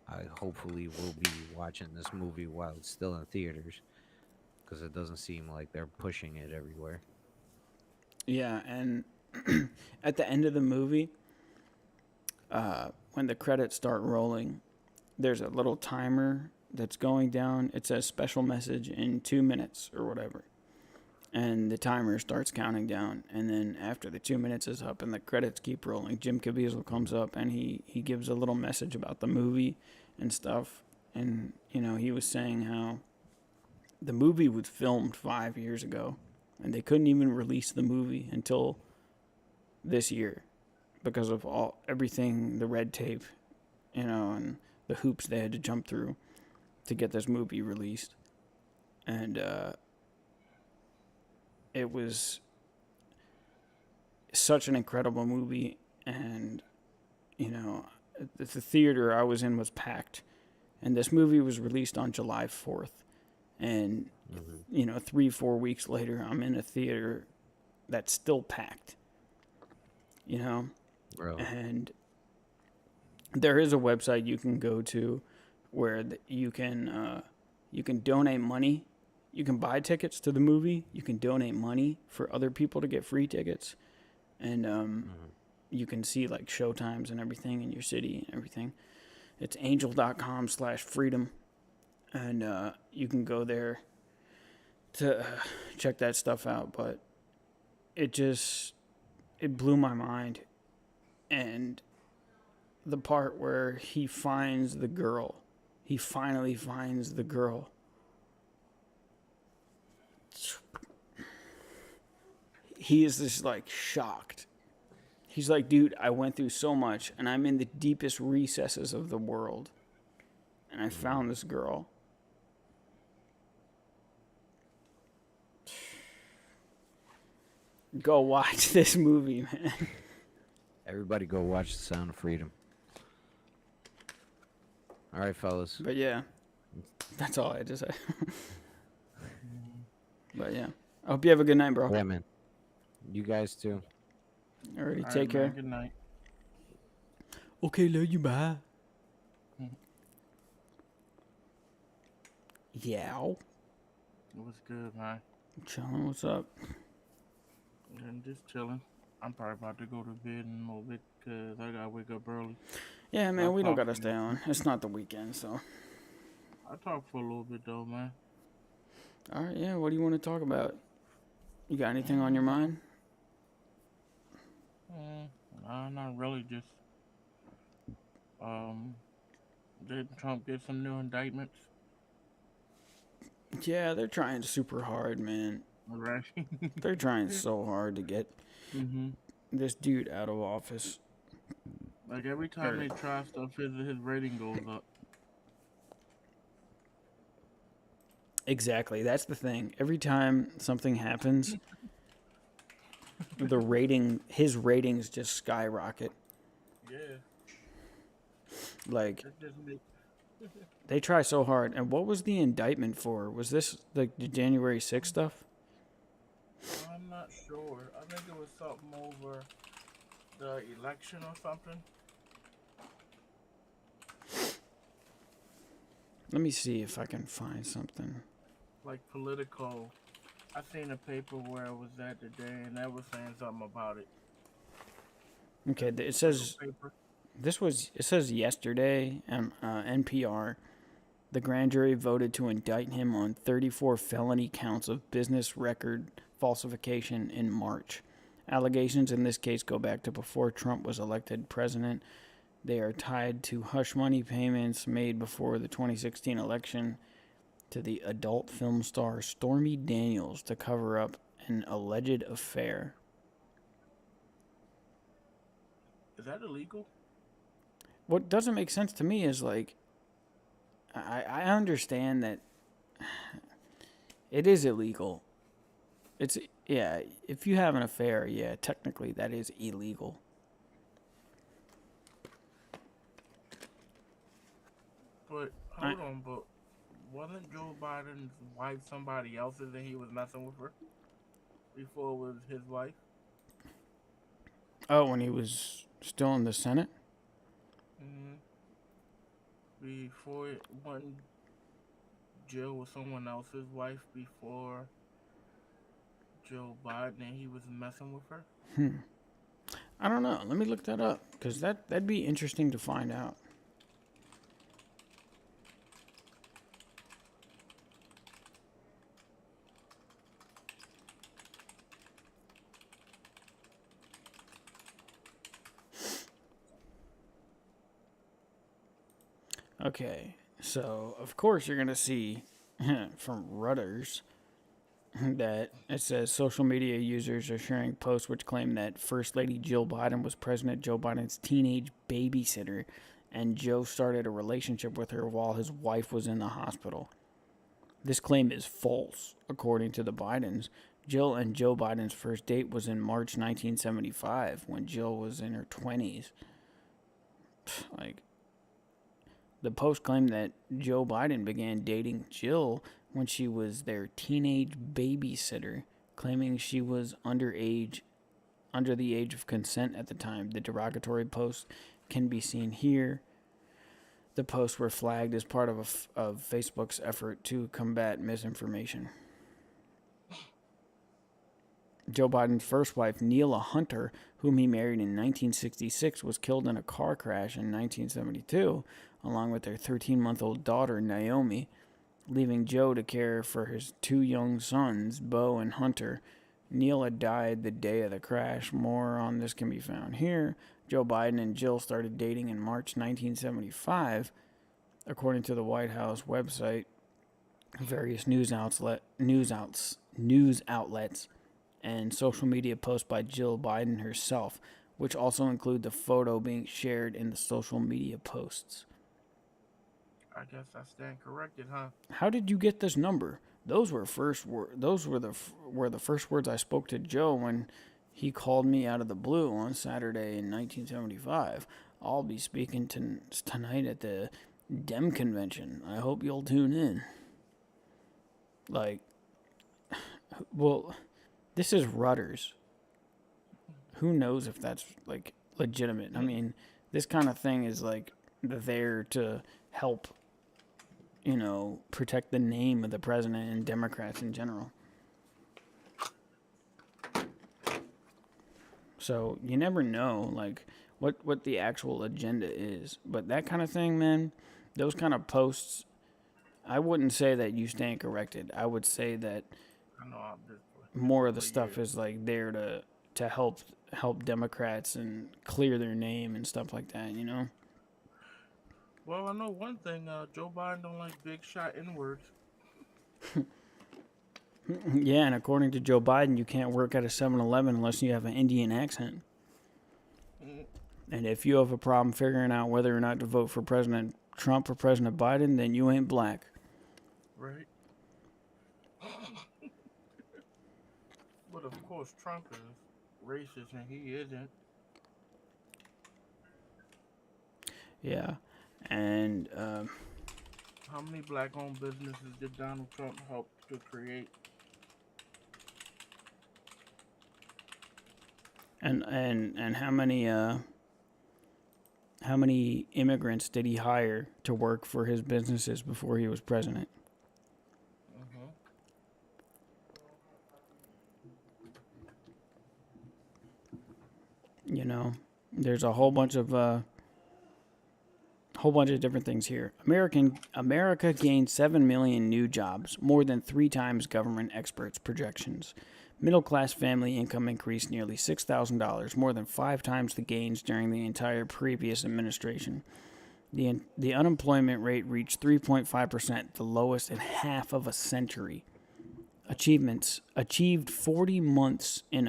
I hopefully will be watching this movie while it's still in theaters, because it doesn't seem like they're pushing it everywhere. Yeah, and at the end of the movie, when the credits start rolling, there's a little timer that's going down. It says special message in 2 minutes or whatever. And the timer starts counting down. And then after the 2 minutes is up and the credits keep rolling, Jim Caviezel comes up and he gives a little message about the movie and stuff. And, he was saying how the movie was filmed 5 years ago. And they couldn't even release the movie until this year because of everything, the red tape, and the hoops they had to jump through to get this movie released. And it was such an incredible movie. And, the theater I was in was packed. And this movie was released on July 4th. And, 3-4 weeks later, I'm in a theater that's still packed, Bro. And there is a website you can go to where you can donate money. You can buy tickets to the movie. You can donate money for other people to get free tickets. And you can see like showtimes and everything in your city and everything. It's angel.com/freedom. And you can go there to check that stuff out. But it blew my mind And the part where he finds the girl, he finally finds the girl. He is just like shocked. He's like, dude, I went through so much and I'm in the deepest recesses of the world. And I found this girl. Go watch this movie, man. Everybody go watch The Sound of Freedom. All right, fellas. But yeah, that's all I had to say. But yeah, I hope you have a good night, bro. Yeah, man. You guys too. Alrighty, All take right, man, care. Good night. Okay, love you, bye. Yow. What's good, man? Chillin', what's up? I'm just chilling. I'm probably about to go to bed in a little bit because I gotta wake up early. Yeah, man, I'll we don't talk gotta to stay you. on. It's not the weekend, so. I'll talk for a little bit though, man. Alright, yeah, what do you want to talk about? You got anything on your mind? Nah, not really. Just did Trump get some new indictments? Yeah, they're trying super hard, man. Right. They're trying so hard to get Mhm. this dude out of office. Like every time they try stuff, his rating goes up. Exactly, that's the thing. Every time something happens, his ratings just skyrocket. Yeah. Like, That just make. they try so hard. And what was the indictment for? Was this like the January 6th stuff? I'm not sure. I think it was something over the election or something. Let me see if I can find something. Like political. I seen a paper where it was at today, and that was saying something about it. Okay, it says Paper. it says yesterday, NPR, the grand jury voted to indict him on 34 felony counts of business record falsification in March. Allegations in this case go back to before Trump was elected president. They are tied to hush money payments made before the 2016 election to the adult film star Stormy Daniels to cover up an alleged affair. Is that illegal? What doesn't make sense to me is like, I understand that it is illegal. It's, yeah, if you have an affair, yeah, technically that is illegal. But hold on, but wasn't Joe Biden's wife somebody else's and he was messing with her before it was his wife? Oh, when he was still in the Senate? Before it wasn't Jill was someone else's wife before Joe Biden and he was messing with her? I don't know. Let me look that up because that'd be interesting to find out. Okay, so of course you're going to see from Reuters that it says social media users are sharing posts which claim that First Lady Jill Biden was President Joe Biden's teenage babysitter and Joe started a relationship with her while his wife was in the hospital. This claim is false, according to the Bidens. Jill and Joe Biden's first date was in March 1975 when Jill was in her 20s. Like, the post claimed that Joe Biden began dating Jill when she was their teenage babysitter, claiming she was under the age of consent at the time. The derogatory posts can be seen here. The posts were flagged as part of Facebook's effort to combat misinformation. Joe Biden's first wife, Neela Hunter, whom he married in 1966, was killed in a car crash in 1972, along with their 13-month-old daughter, Naomi, leaving Joe to care for his two young sons, Beau and Hunter, Neil had died the day of the crash. More on this can be found here. Joe Biden and Jill started dating in March 1975, according to the White House website. Various news outlets, and social media posts by Jill Biden herself, which also include the photo being shared in the social media posts. I guess I stand corrected, huh? How did you get this number? Those were the first words I spoke to Joe when he called me out of the blue on Saturday in 1975. I'll be speaking tonight at the Dem convention. I hope you'll tune in. Like, well, this is Rudders. Who knows if that's, like, legitimate? I mean, this kind of thing is, like, there to help, protect the name of the president and Democrats in general. So you never know, like, what the actual agenda is. But that kind of thing, man, those kind of posts, I wouldn't say that you stand corrected. I would say that more of the stuff is, like, there to help Democrats and clear their name and stuff like that, Well, I know one thing. Joe Biden don't like big shot N-words. Yeah, and according to Joe Biden, you can't work at a 7-Eleven unless you have an Indian accent. And if you have a problem figuring out whether or not to vote for President Trump or President Biden, then you ain't black. Right. But of course, Trump is racist and he isn't. Yeah, and how many black-owned businesses did Donald Trump help to create? And how many immigrants did he hire to work for his businesses before he was president? There's a whole bunch of different things here. America gained 7 million new jobs, more than 3 times government experts' projections. Middle-class family income increased nearly $6,000, more than 5 times the gains during the entire previous administration. The unemployment rate reached 3.5%, the lowest in half of a century. Achieved 40 months in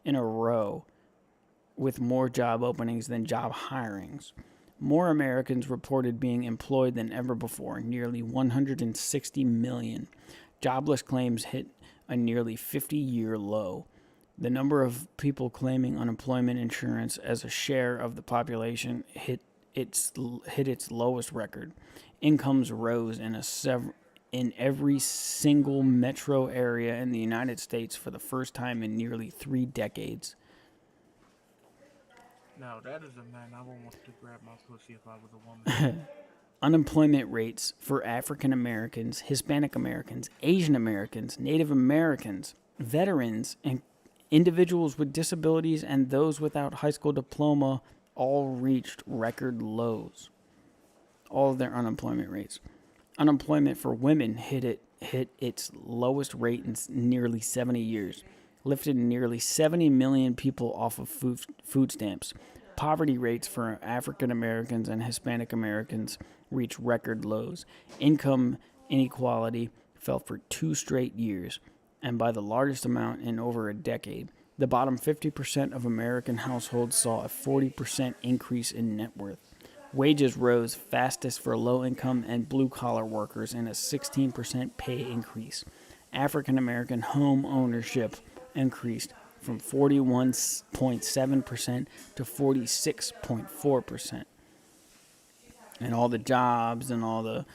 a row with more job openings than job hirings. More Americans reported being employed than ever before, nearly 160 million. Jobless claims hit a nearly 50-year low. The number of people claiming unemployment insurance as a share of the population hit its lowest record. Incomes rose in every single metro area in the United States for the first time in nearly 3 decades. Now that is a man I would want to grab my pussy if I was a woman. Unemployment rates for African Americans, Hispanic Americans, Asian Americans, Native Americans, veterans, and individuals with disabilities and those without high school diploma all reached record lows. All of their unemployment rates. Unemployment for women hit its lowest rate in nearly 70 years. Lifted nearly 70 million people off of food stamps. Poverty rates for African Americans and Hispanic Americans reached record lows. Income inequality fell for 2 straight years, and by the largest amount in over a decade. The bottom 50% of American households saw a 40% increase in net worth. Wages rose fastest for low-income and blue-collar workers in a 16% pay increase. African American home ownership increased from 41.7% to 46.4%. And all the jobs and all the,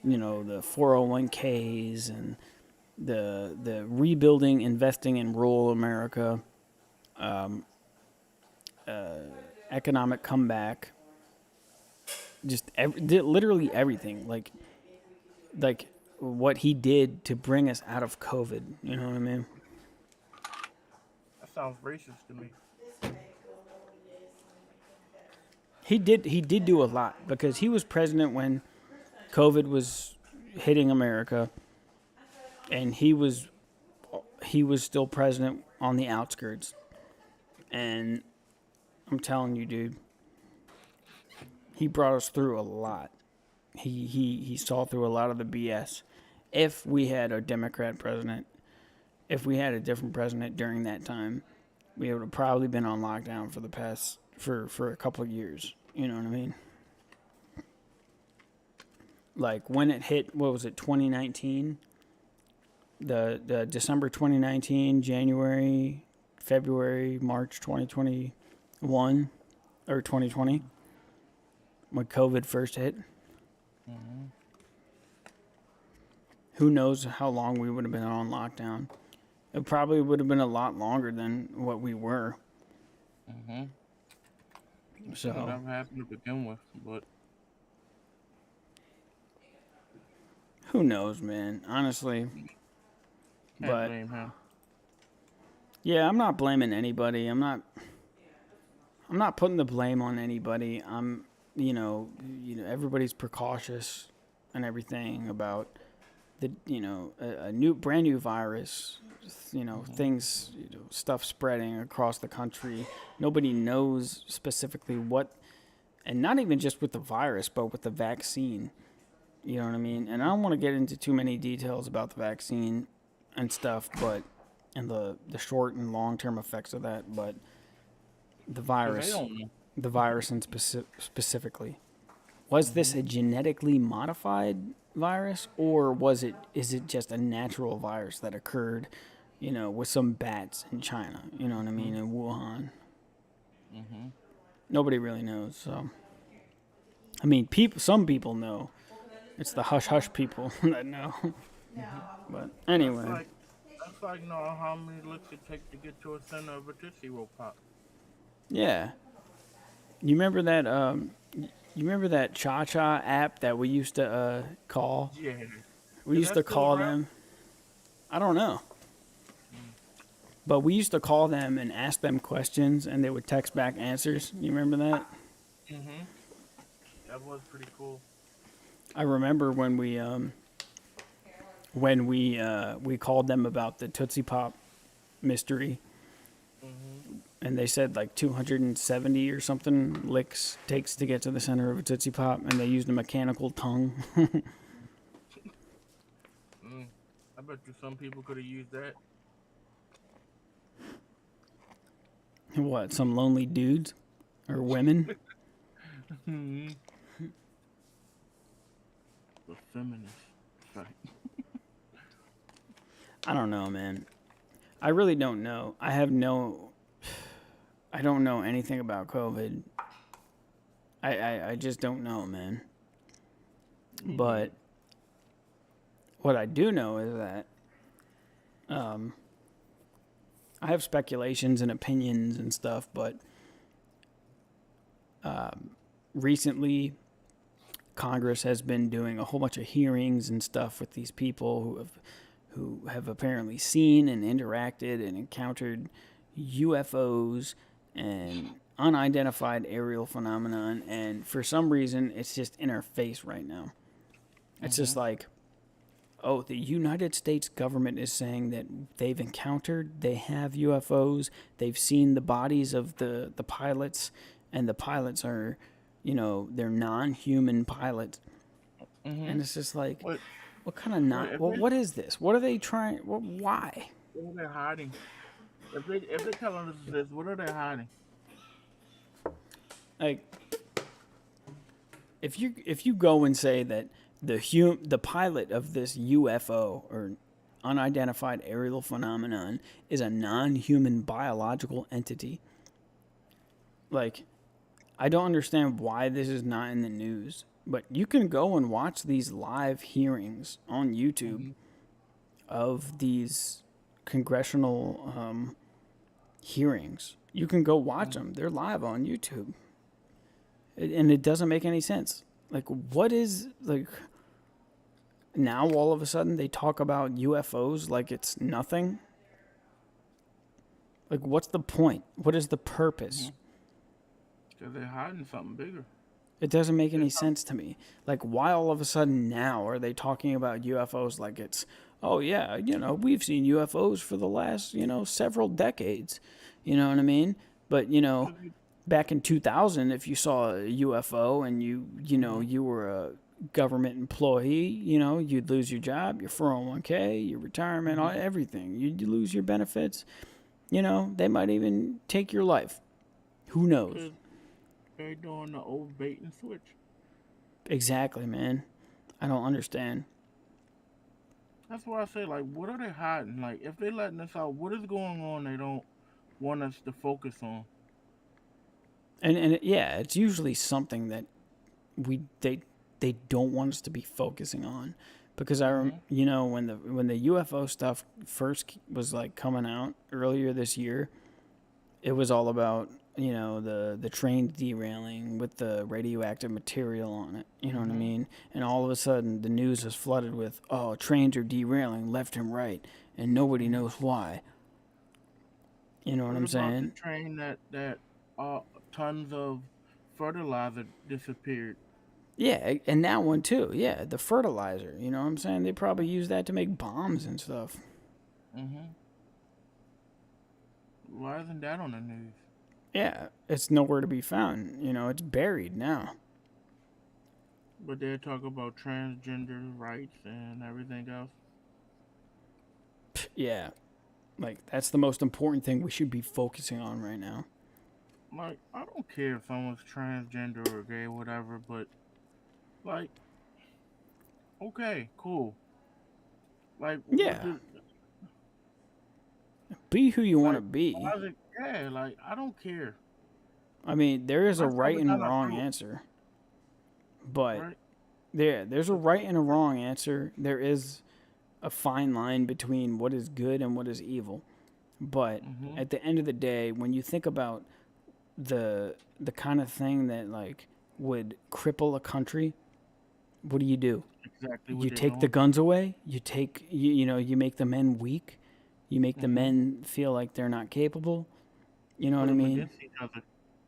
the 401ks and the rebuilding, investing in rural America, economic comeback, just literally everything. Like what he did to bring us out of COVID. You know what I mean? That sounds racist to me. He did do a lot because he was president when COVID was hitting America, and he he was still president on the outskirts. And I'm telling you, dude, he brought us through a lot. He saw through a lot of the BS. If we had a Democrat president, if we had a different president during that time, we would have probably been on lockdown for a couple of years. You know what I mean? Like when it hit, what was it, 2019? The December 2019, January, February, March 2021, or 2020, when COVID first hit. Mm-hmm. Who knows how long we would have been on lockdown. It probably would have been a lot longer than what we were. Mm-hmm. So It never happened to begin with, but who knows, man? Honestly. can't But blame him. yeah, I'm not blaming anybody. I'm not putting the blame on anybody. I'm, everybody's precautious and everything about the, a brand new virus, things, stuff spreading across the country. Nobody knows specifically what, and not even just with the virus, but with the vaccine. You know what I mean? And I don't want to get into too many details about the vaccine and stuff, and the short and long-term effects of that, but the virus and specifically, was this a genetically modified virus, or is it just a natural virus that occurred, with some bats in China, you know what I mean, in Wuhan? Mm-hmm. Nobody really knows. So, I mean, some people know. It's the hush people that know. But anyway. That's like knowing how many licks it takes to get to a center of a Tootsie Roll Pop. Yeah. You remember that Cha-Cha app that we used to call? Yeah. We used to call them. I don't know. But we used to call them and ask them questions, and they would text back answers. You remember that? Mm-hmm. That was pretty cool. I remember when we called them about the Tootsie Pop mystery, and they said like 270 or something licks takes to get to the center of a Tootsie Pop, and they used a mechanical tongue. I bet you some people could have used that. What, some lonely dudes or women? Mm-hmm. The feminist fight. I don't know, man. I really don't know. I don't know anything about COVID. I just don't know, man. But what I do know is that I have speculations and opinions and stuff, but recently Congress has been doing a whole bunch of hearings and stuff with these people who have apparently seen and interacted and encountered UFOs and unidentified aerial phenomenon, and for some reason it's just in our face right now. It's just like, oh, the United States government is saying that they have UFOs, they've seen the bodies of the pilots, and the pilots are, they're non-human pilots. And it's just like, what kind of what is this? What are they trying? Why? What are they hiding? If they're telling us this, what are they hiding? Like, if you go and say that the pilot of this UFO or unidentified aerial phenomenon is a non-human biological entity, like, I don't understand why this is not in the news. But you can go and watch these live hearings on YouTube of these congressional hearings. You can go watch them. They're live on YouTube. And it doesn't make any sense. Like, what is, like, now all of a sudden they talk about UFOs like it's nothing? Like, what's the point? What is the purpose? Because they're hiding something bigger. It doesn't make any sense to me. Like, why all of a sudden now are they talking about UFOs like it's, Oh yeah, we've seen UFOs for the last, several decades. You know what I mean? But, back in 2000, if you saw a UFO and you were a government employee, you'd lose your job, your 401k, your retirement, everything. You'd lose your benefits. They might even take your life. Who knows? They're doing the old bait and switch. Exactly, man. I don't understand. That's why I say, like, what are they hiding? Like, if they letting us out, what is going on they don't want us to focus on? And yeah, it's usually something that they don't want us to be focusing on, because when the UFO stuff first was like coming out earlier this year, it was all about the train derailing with the radioactive material on it. You know what I mean? And all of a sudden, the news was flooded with, oh, trains are derailing left and right, and nobody knows why. You know what I'm saying? The train that tons of fertilizer disappeared. Yeah, and that one too. Yeah, the fertilizer. You know what I'm saying? They probably use that to make bombs and stuff. Why isn't that on the news? Yeah, it's nowhere to be found. It's buried now. But they talk about transgender rights and everything else. Yeah, like that's the most important thing we should be focusing on right now. Like, I don't care if someone's transgender or gay or whatever, but like, okay, cool. Like, yeah, be who you want to be. Yeah, like, I don't care. I mean, there is a right and wrong answer, but there's a right and a wrong answer. There is a fine line between what is good and what is evil. But at the end of the day, when you think about the kind of thing that like would cripple a country, what do? Exactly. You take the guns away. You take you make the men weak. You make the men feel like they're not capable. You know what I mean?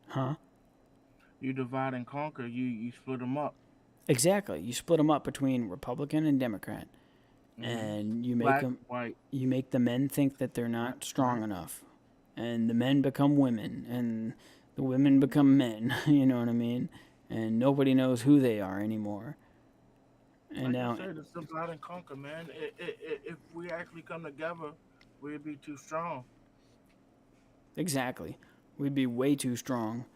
Huh? You divide and conquer. You split them up. Exactly. You split them up between Republican and Democrat, and you make you make the men think that they're not strong enough, and the men become women, and the women become men. You know what I mean? And nobody knows who they are anymore. And now, I said, it's divide and conquer, man. If we actually come together, we'd be too strong. Exactly. We'd be way too strong.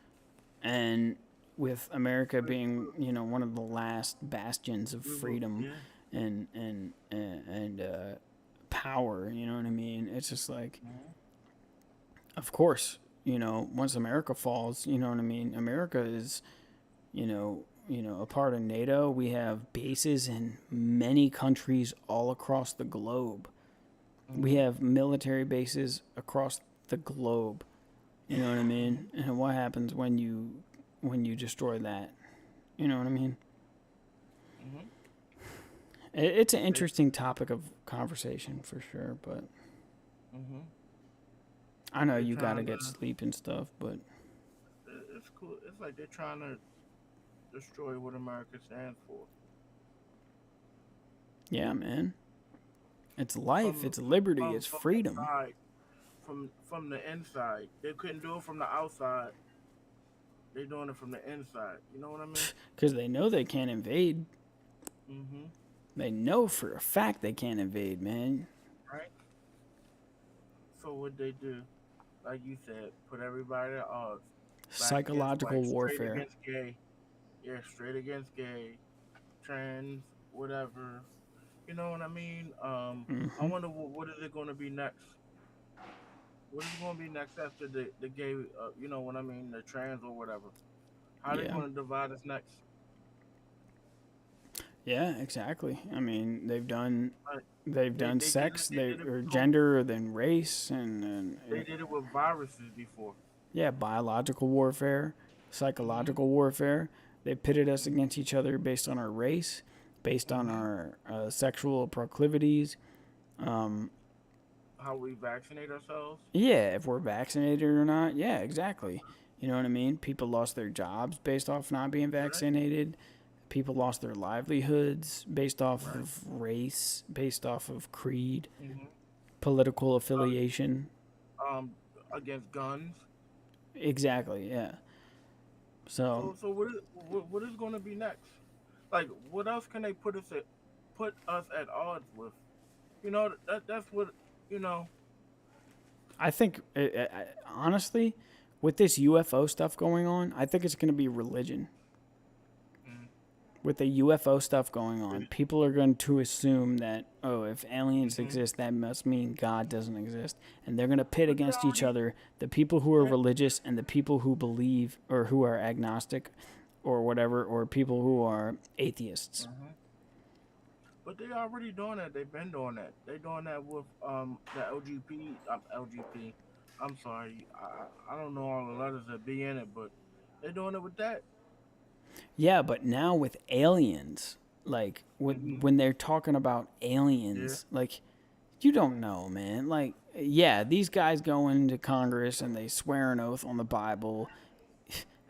And with America being, one of the last bastions of freedom and power, you know what I mean? It's just like, of course, once America falls, you know what I mean? America is, a part of NATO. We have bases in many countries all across the globe. We have military bases across the globe. You know what I mean? And what happens when you destroy that? You know what I mean? It's an interesting topic of conversation for sure, but I know you gotta get sleep and stuff, but it's cool. It's like they're trying to destroy what America stands for. Yeah, man. It's life, it's liberty, it's freedom. From the inside. They couldn't do it from the outside. They're doing it from the inside. You know what I mean? Because they know they can't invade. They know for a fact they can't invade, man. Right? So what they do, like you said, put everybody at odds. Psychological warfare. Straight against gay. Yeah, straight against gay. Trans, whatever. You know what I mean? I wonder what is it going to be next? What is going to be next after the gay, you know what I mean, the trans or whatever? How are they going to divide us next? Yeah, exactly. I mean, they've done sex, or gender, then race, and they did it with viruses before. Yeah, biological warfare, psychological warfare. They pitted us against each other based on our race, based on our sexual proclivities. How we vaccinate ourselves? Yeah, if we're vaccinated or not. Yeah, exactly. You know what I mean? People lost their jobs based off not being vaccinated. people lost their livelihoods based off of race, based off of creed, political affiliation. Against guns. Exactly, yeah. So So what is going to be next? Like, what else can they put us at odds with? You know, that's what, you know. I think, honestly, with this UFO stuff going on, I think it's going to be religion. With the UFO stuff going on, people are going to assume that, oh, if aliens exist, that must mean God doesn't exist. And they're going to pit against each other the people who are religious and the people who believe or who are agnostic or whatever, or people who are atheists. But they already doing that. They've been doing that. They doing that with the LGP. I'm sorry. I don't know all the letters that be in it, but they're doing it with that. Yeah, but now with aliens, like when they're talking about aliens, like you don't know, man. Like, yeah, these guys go into Congress and they swear an oath on the Bible.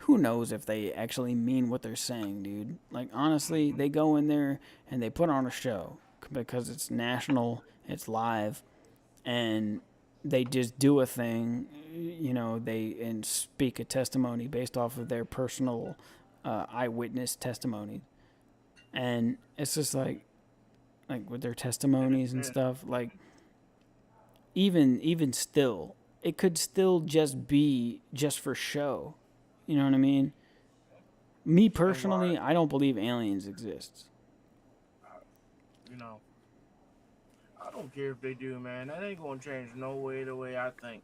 Who knows if they actually mean what they're saying, dude? Like, honestly, they go in there and they put on a show because it's national, it's live, and they just do a thing, you know, and speak a testimony based off of their personal eyewitness testimony. And it's just like with their testimonies and stuff, like even still, it could still just be just for show. You know what I mean? Me personally, I don't believe aliens exist. You know, I don't care if they do, man. That ain't gonna change no way the way I think.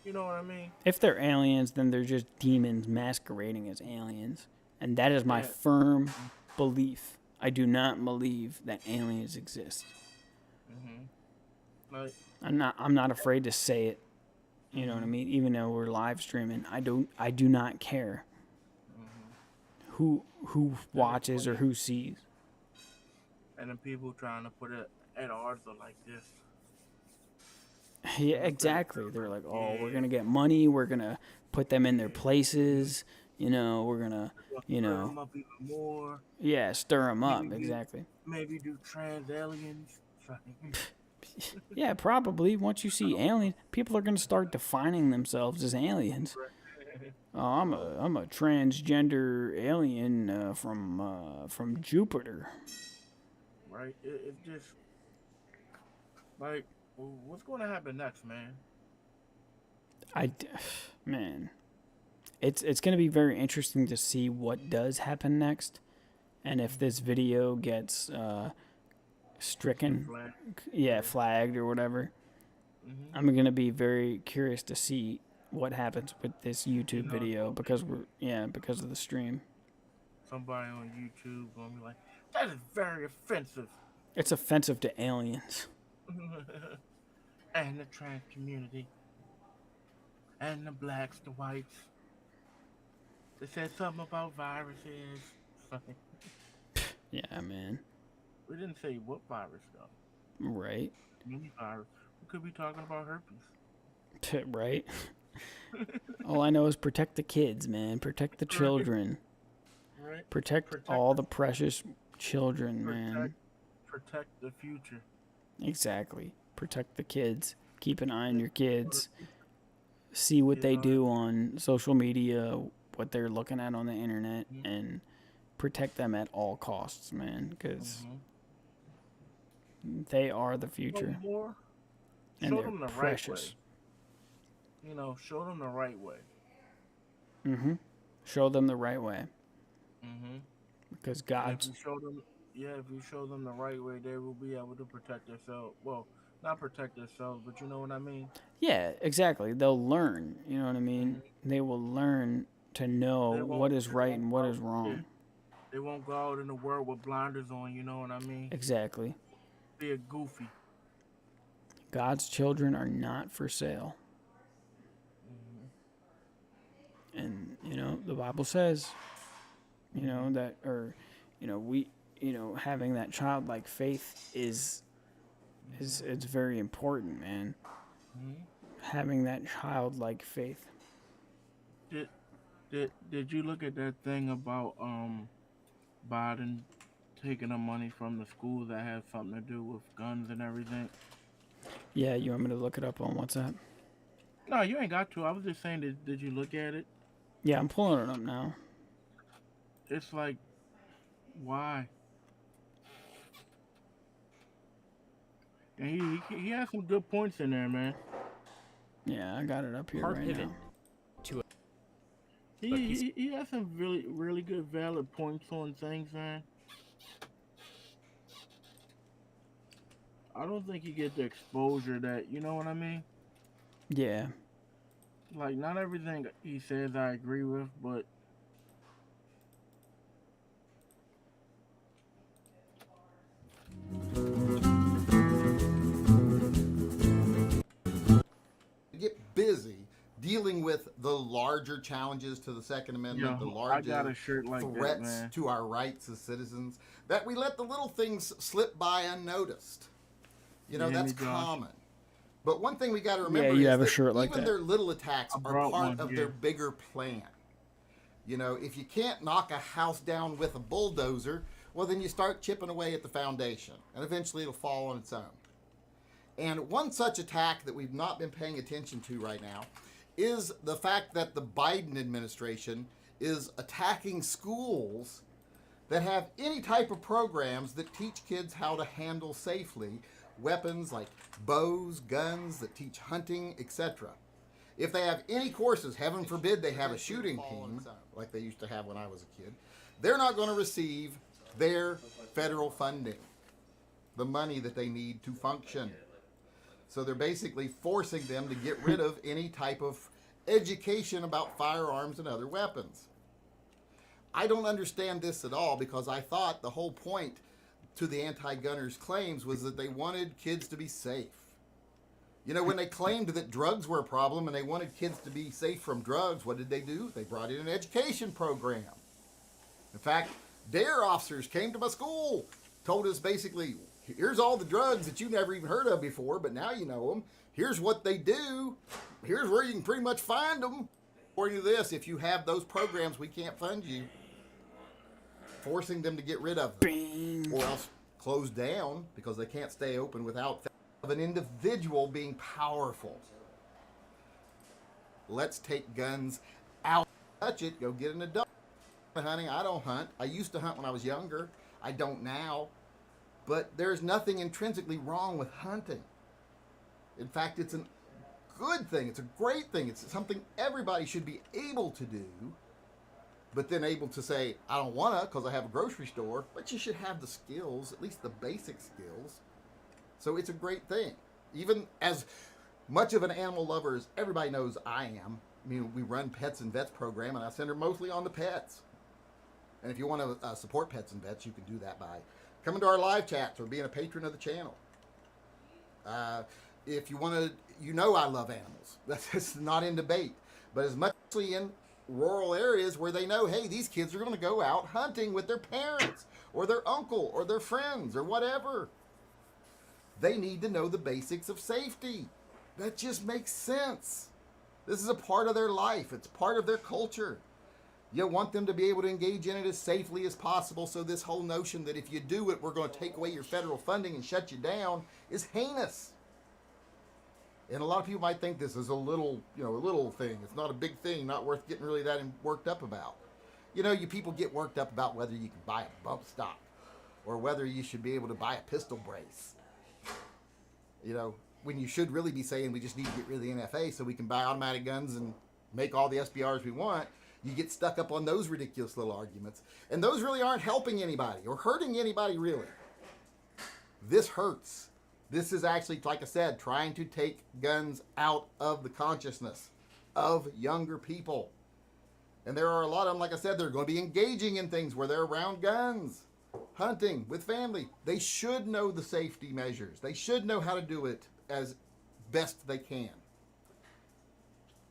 You know what I mean? If they're aliens, then they're just demons masquerading as aliens. And that is my firm belief. I do not believe that aliens exist. Like, I'm not afraid to say it. You know what I mean? Even though we're live streaming, I do not care who watches or who sees. And then people trying to put it at odds are like this. Yeah, exactly. They're like, oh, we're going to get money. We're going to put them in their places. You know, we're going to, you Stir know. 'em up even more. Yeah, stir them up. Maybe Exactly. Maybe do trans aliens. Yeah, probably. Once you see aliens, people are going to start defining themselves as aliens. Oh, I'm a transgender alien from Jupiter. Right? It's just like, what's going to happen next, man? Man, it's going to be very interesting to see what does happen next, and if this video gets stricken, flagged or whatever. I'm going to be very curious to see what happens with this YouTube video because of the stream. Somebody on YouTube gonna be like, that is very offensive. It's offensive to aliens. And the trans community. And the blacks, the whites. They said something about viruses. Yeah, man. We didn't say what virus though. Right. Mini virus. We could be talking about herpes. Right. All I know is protect the kids, man. Protect the children. Right. Protect all the precious children, man. Protect the future. Exactly. Protect the kids. Keep an eye on your kids. See what they do on social media, what they're looking at on the internet, and protect them at all costs, man, because they are the future. And Show they're them the precious. right way. You know, show them the right way. Show them the right way. Because And God's... if you show them the right way, they will be able to protect themselves. Well, not protect themselves, but you know what I mean? Yeah, exactly. They'll learn, you know what I mean? They will learn to know what is right and what is wrong. They won't go out in the world with blinders on, you know what I mean? Exactly. Be a goofy. God's children are not for sale. And, you know, the Bible says, you know, that, or, you know, having that childlike faith is it's very important, man. Having that childlike faith. Did you look at that thing about Biden taking the money from the schools that have something to do with guns and everything. Yeah, you want me to look it up on WhatsApp? No, you ain't got to. I was just saying, did you look at it? Yeah, I'm pulling it up now. It's like, why? And he has some good points in there, man. Yeah, I got it up here Hard right pivot. now. He has some really good valid points on things, man. I don't think he gets the exposure that, you know what I mean? Yeah. Like, not everything he says I agree with, but get busy dealing with the larger challenges to the Second Amendment, the I got a larger shirt like that, threats man. to our rights as citizens, that we let the little things slip by unnoticed. You know, You hear that's me, Josh? common. But one thing we got to remember you is have a that shirt like even that. their little attacks I are brought part one, of yeah. their bigger plan. You know, if you can't knock a house down with a bulldozer, well, then you start chipping away at the foundation, and eventually it'll fall on its own. And one such attack that we've not been paying attention to right now is the fact that the Biden administration is attacking schools that have any type of programs that teach kids how to handle safely weapons like bows, guns, that teach hunting, etc. If they have any courses, heaven forbid they have a shooting team like they used to have when I was a kid, they're not going to receive their federal funding, the money that they need to function. So they're basically forcing them to get rid of any type of education about firearms and other weapons. I don't understand this at all, because I thought the whole point to the anti-gunners' claims was that they wanted kids to be safe. You know, when they claimed that drugs were a problem and they wanted kids to be safe from drugs, what did they do? They brought in an education program. In fact, DARE officers came to my school, told us basically, here's all the drugs that you never even heard of before, but now you know them. Here's what they do. Here's where you can pretty much find them. According to this, if you have those programs, we can't fund you. Forcing them to get rid of them. Bing. Or else close down, because they can't stay open without of an individual being powerful. Let's take guns out. Touch it. Go get an adult. Hunting. I don't hunt. I used to hunt when I was younger. I don't now. But there's nothing intrinsically wrong with hunting. In fact, it's a good thing. It's a great thing. It's something everybody should be able to do. But then able to say, I don't want to because I have a grocery store. But you should have the skills, at least the basic skills. So it's a great thing. Even as much of an animal lover as everybody knows I am. I mean, we run Pets and Vets program, and I center mostly on the pets. And if you want to support Pets and Vets, you can do that by coming to our live chats or being a patron of the channel. If you want to, you know I love animals. That's not in debate. But as much in rural areas where they know, hey, these kids are going to go out hunting with their parents or their uncle or their friends or whatever. They need to know the basics of safety. That just makes sense. This is a part of their life. It's part of their culture. You want them to be able to engage in it as safely as possible, so this whole notion that if you do it, we're going to take away your federal funding and shut you down is heinous. And a lot of people might think this is a little thing. It's not a big thing, not worth getting really that worked up about. You know, you people get worked up about whether you can buy a bump stock or whether you should be able to buy a pistol brace. You know, when you should really be saying we just need to get rid of the NFA so we can buy automatic guns and make all the SBRs we want. You get stuck up on those ridiculous little arguments. And those really aren't helping anybody or hurting anybody, really. This hurts. This is actually, like I said, trying to take guns out of the consciousness of younger people. And there are a lot of them, like I said, they're going to be engaging in things where they're around guns, hunting with family. They should know the safety measures. They should know how to do it as best they can.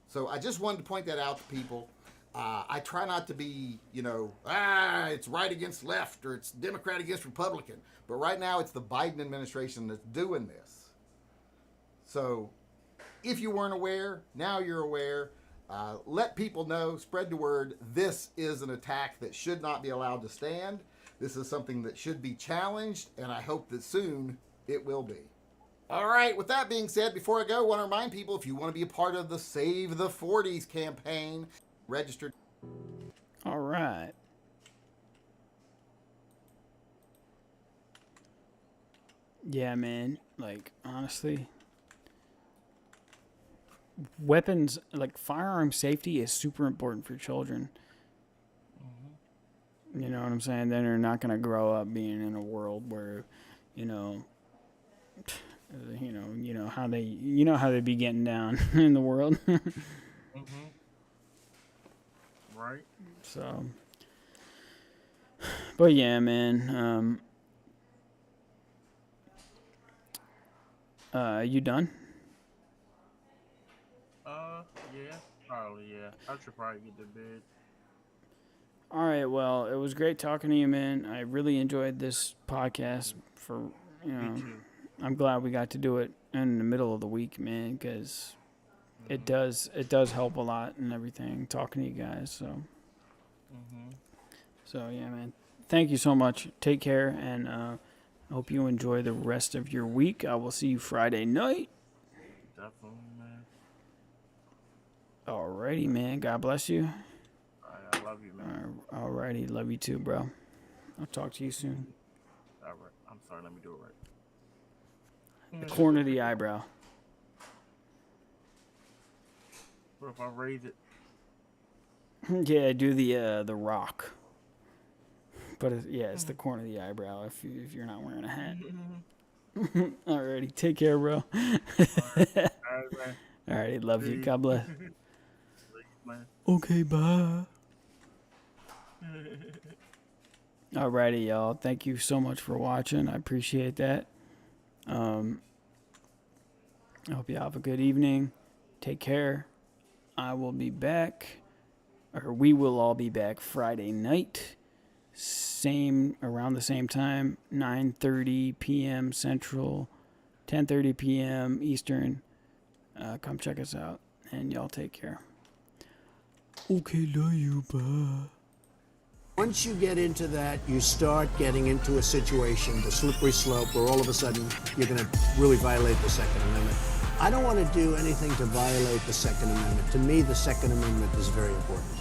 So I just wanted to point that out to people. I try not to be, it's right against left or it's Democrat against Republican. But right now it's the Biden administration that's doing this. So if you weren't aware, now you're aware. Let people know, spread the word. This is an attack that should not be allowed to stand. This is something that should be challenged, and I hope that soon it will be. All right, with that being said, before I go, I want to remind people, if you want to be a part of the Save the 40s campaign, register. All right. Yeah, man. Like, honestly, weapons, like firearm safety is super important for children. You know what I'm saying? Then they're not going to grow up being in a world where, you know how they be getting down in the world. Right. So, but yeah, man. You done? Yeah, probably, yeah. I should probably get to bed. All right, well, it was great talking to you, man. I really enjoyed this podcast. I'm glad we got to do it in the middle of the week, man, because it does help a lot and everything, talking to you guys. So yeah, man. Thank you so much. Take care, and I hope you enjoy the rest of your week. I will see you Friday night. Definitely, man. Alrighty, man. God bless you. I love you, man. Alrighty. Love you too, bro. I'll talk to you soon. All right. I'm sorry. Let me do it right. The corner of the eyebrow. What if I raise it? Yeah, do the rock. But it's the corner of the eyebrow if you're not wearing a hat. Alrighty, take care, bro. Alrighty, love you. God bless. Okay, bye. Alrighty, y'all. Thank you so much for watching. I appreciate that. I hope you have a good evening. Take care. I will be back, or we will all be back Friday night. Around the same time, 9:30 p.m. Central, 10:30 p.m. Eastern. Come check us out, and y'all take care. Okay, love you, bye. Once you get into that, you start getting into a situation, the slippery slope, where all of a sudden you're going to really violate the Second Amendment. I don't want to do anything to violate the Second Amendment. To me, the Second Amendment is very important.